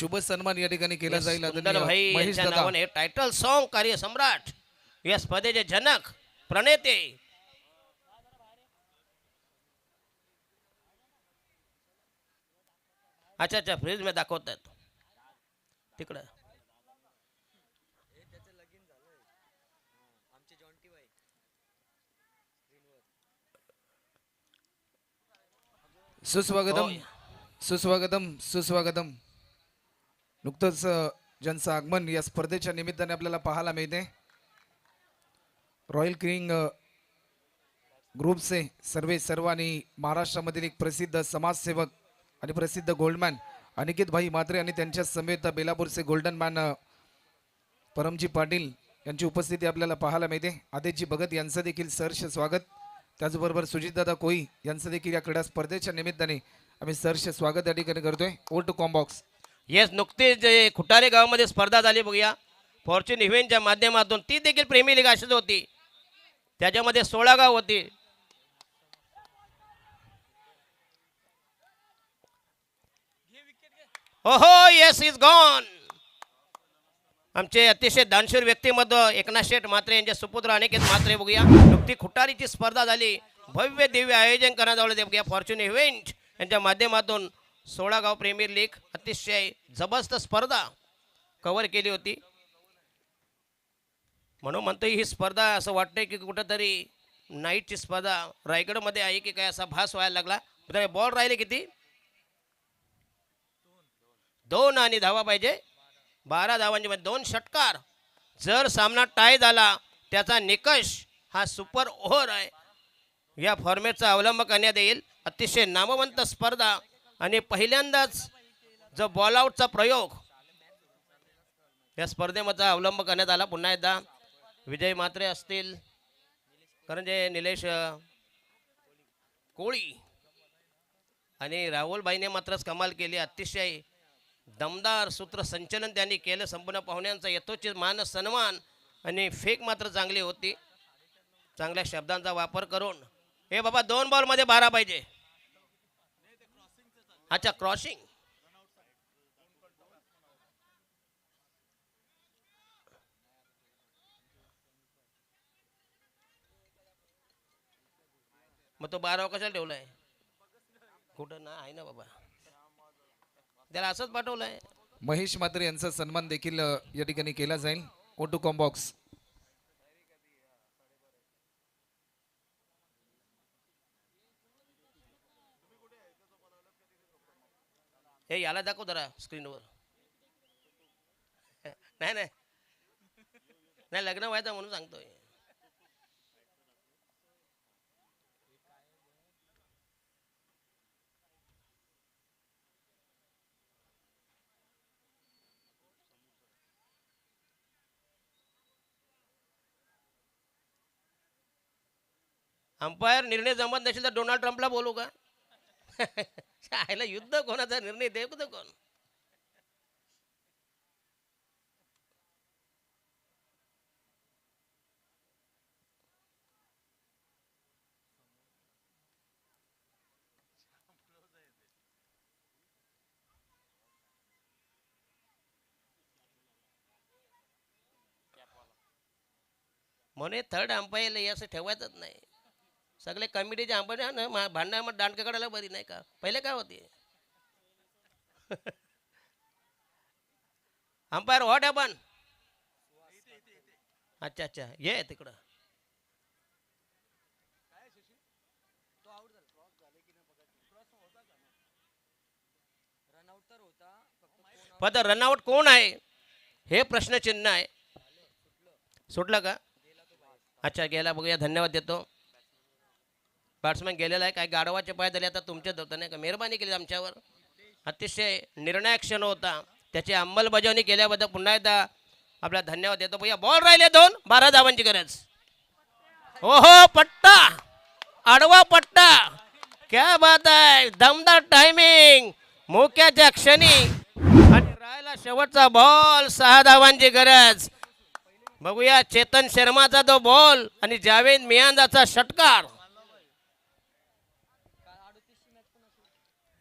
शुभ सन्मान या ठिकाणी केला जाईल सुंदर आदरणीय भाई महेश यांच्या दादा नावाने हे टायटल सॉन्ग कार्य सम्राट या स्पर्धेचे जनक प्रणेते अच्छा अच्छा फ्रीज मध्ये दाखवतात तिकडं सुस्वागतम होय. सुस्वागतम सुस्वागतम नुकतंच ज्यांचं आगमन या स्पर्धेच्या निमित्ताने आपल्याला पाहायला मिळते रॉयल किंग ग्रुपचे सर्व आणि महाराष्ट्रामधील एक प्रसिद्ध समाजसेवक आणि प्रसिद्ध गोल्डमॅन अनिकेत भाई म्हात्रे आणि त्यांच्या समेत बेलापूरचे गोल्डन मॅन परमजी पाटील यांची उपस्थिती आपल्याला पाहायला मिळते आदेशजी भगत यांचं देखील सहर्ष स्वागत त्याचबरोबर सुजितदादा कोई यांचं देखील या क्रीडा स्पर्धेच्या निमित्ताने आम्ही सहर्ष स्वागत या ठिकाणी करतोय ओ टू कॉम्बॉक्स येस नुकतीच जे खुटारे गावामध्ये स्पर्धा झाली बघूया फॉर्च्यून इव्हेंटच्या माध्यमातून ती देखील प्रेमी लीग अशीच होती त्याच्यामध्ये 16 गाव होती ओहो येस इज गॉन आमचे अतिशय दानशूर व्यक्तिमत्व एकनाथ शेठ म्हात्रे यांचे सुपुत्र अनिकेत म्हात्रे बघूया नुकती खुटारीची स्पर्धा झाली भव्य दिव्य आयोजन करण्यात आलं ते बघूया फॉर्च्यून इव्हेंट यांच्या माध्यमातून 16 गाव प्रीमियर लीग अतिशय जबरदस्त स्पर्धा कव्हर केली होती म्हणून म्हणतो ही स्पर्धा असं वाटतंय की कुठंतरी नाईटची स्पर्धा रायगडमध्ये आहे की काय असा भास व्हायला लागला बॉल राहिले किती 2 आणि धावा पाहिजे 12 धावांची मध्ये 2 षटकार जर सामना टाय झाला त्याचा निकष हा सुपर ओव्हर आहे या फॉर्मॅटचा अवलंब करण्यात येईल अतिशय नामवंत स्पर्धा आणि पहिल्यांदाच जो बॉल आउटचा प्रयोग या स्पर्धेमध्ये अवलंब करण्यात आला पुन्हा एकदा विजय म्हात्रे असतील कारण जे निलेश कोळी आणि राहुलबाईने मात्रच कमाल केली अतिशय दमदार सूत्रसंचलन त्यांनी केलं संपूर्ण पाहुण्यांचा यथोचित मान सन्मान आणि फेक मात्र चांगली होती चांगल्या शब्दांचा वापर करून हे बाबा 2 बॉलमध्ये 12 पाहिजे अच्छा क्रॉसिंग मग तो 12 कशाला ठेवलाय कुठं ना आहे ना बाबा त्याला असंच पाठवलंय महेश म्हात्रे यांचा सन्मान देखील या ठिकाणी केला जाईल ओ टू कॉम्बॉक्स हे याला दाखव जरा स्क्रीनवर नाही नाही नाही लग्न व्हायचं म्हणून सांगतोय अंपायर निर्णय जमत नसेल तर डोनाल्ड ट्रम्पला बोलू का आयला युद्ध कोणाचा निर्णय देऊ कोण म्हणे थर्ड अंपायर असं ठेवायचंच नाही सगळे कमिटीचे अंपायर ना भांडणामध्ये दांडके काढायला बरी नाही का पहिले काय होते अंपायर व्हॉट हॅपन अच्छा अच्छा ये तिकडं पण रनआउट कोण आहे हे प्रश्नचिन्ह आहे सुटलं का अच्छा गेला बघूया धन्यवाद देतो बॅट्समॅन गेलेला आहे काय गाढवाचे पाय झाले आता तुमच्याच होतं नाही का मेहरबानी केली आमच्यावर अतिशय निर्णायक क्षण होता त्याची अंमलबजावणी केल्याबद्दल पुन्हा एकदा आपला धन्यवाद देतो भैया बॉल राहिले 2 12 धावांची गरज ओहो पट्टा आडवा पट्टा क्या बात आहे दमदार टायमिंग मोक्याच्या क्षणी आणि राहिला शेवटचा बॉल 6 धावांची गरज बघूया चेतन शर्माचा तो बॉल आणि जावेद मियांदाचा षटकार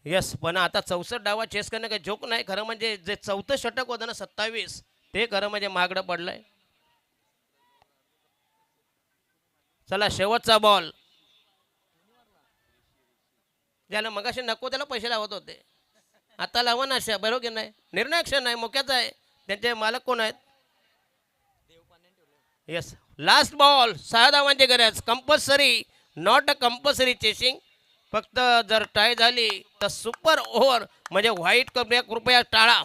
यस, पण आता 64 डावा चेस करणं काही जोक नाही. खरं म्हणजे जे चौथं षटक होतं ना 27, ते खरं म्हणजे महागडं पडलंय. चला शेवटचा बॉल. ज्याला मगाशी नको त्याला पैसे लावत होते, आता लावा ना अशा, बरोबर की नाही? निर्णायक क्षण आहे, मोक्याचा आहे. त्यांचे मालक कोण आहेत? Yes, last ball. 6 धावांची गरज. Compulsory, not a compulsory chasing. फक्त जर टाय झाली तर सुपर ओव्हर म्हणजे व्हाईट कृपया टाळा.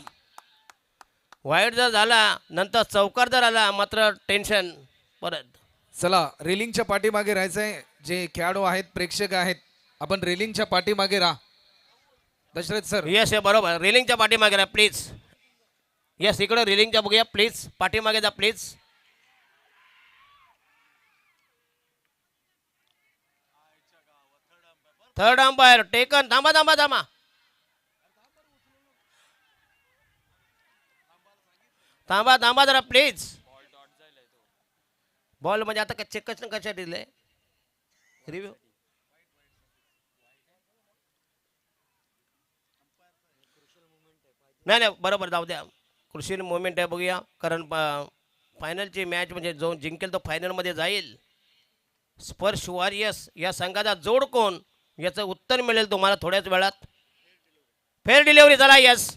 व्हाईट जर झाला नंतर चौकार जर आला मात्र टेन्शन परत. चला रेलिंगच्या पाठीमागे राहायचंय. जे खेळाडू आहेत, प्रेक्षक आहेत, आपण रेलिंगच्या पाठीमागे राहा. दशरथ सर, यस हे बरोबर. रेलिंगच्या पाठीमागे राहा प्लीज. यस, इकडे रेलिंगच्या बघूया प्लीज. पाठीमागे जा प्लीज. Third umpire taken. थांबा थांबा थांबा. थांबा थांबा जरा प्लीज. बॉल म्हणजे आता चेक कशा दिले रिव्ह्यू. नाही नाही बरोबर, जाऊ द्या. कृषी मुवमेंट आहे बघूया, कारण फायनलची मॅच म्हणजे जो जिंकेल तो फायनलमध्ये जाईल. स्पर्श वॉरियर्स या संघाचा जोड कोण याचं उत्तर मिळेल तुम्हाला थोड्याच वेळात. फेअर डिलिव्हरी झाला. यस,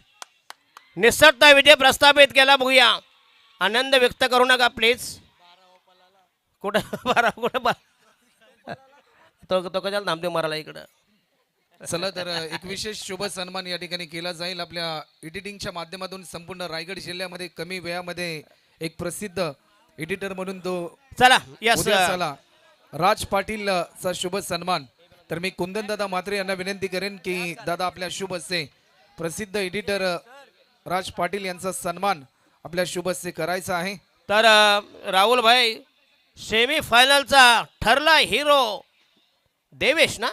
निसटता विजय प्रस्थापित केला. बघूया, आनंद व्यक्त करू नका प्लीज. कुठं बारा कुठं तो कशाला थांबते मारायला इकडं. चला तर एक विशेष शुभ सन्मान या ठिकाणी केला जाईल. आपल्या एडिटिंगच्या माध्यमातून संपूर्ण रायगड जिल्ह्यामध्ये कमी वेळामध्ये एक प्रसिद्ध एडिटर म्हणून तो चला. यस, उद्या चला राज पाटील चा शुभ सन्मान. तर मी कुंदन दादा म्हात्रे यांना विनंती करेन की दादा आपल्या शुभ हस्ते प्रसिद्ध एडिटर राज पाटील यांचा सन्मान आपल्या शुभ हस्ते करायचा आहे. तर राहुल भाई, सेमी फायनलचा ठरला हिरो देवेश ना.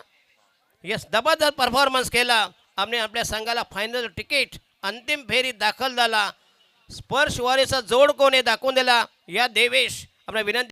यस, जबरदस्त परफॉर्मन्स केला. आम्ही आपल्या संघाला फायनल तिकीट अंतिम फेरीत दाखल झाला. स्पर्श वॉरियर्सचा जोड कोण हे दाखवून दिला या देवेश. आपल्या विनंती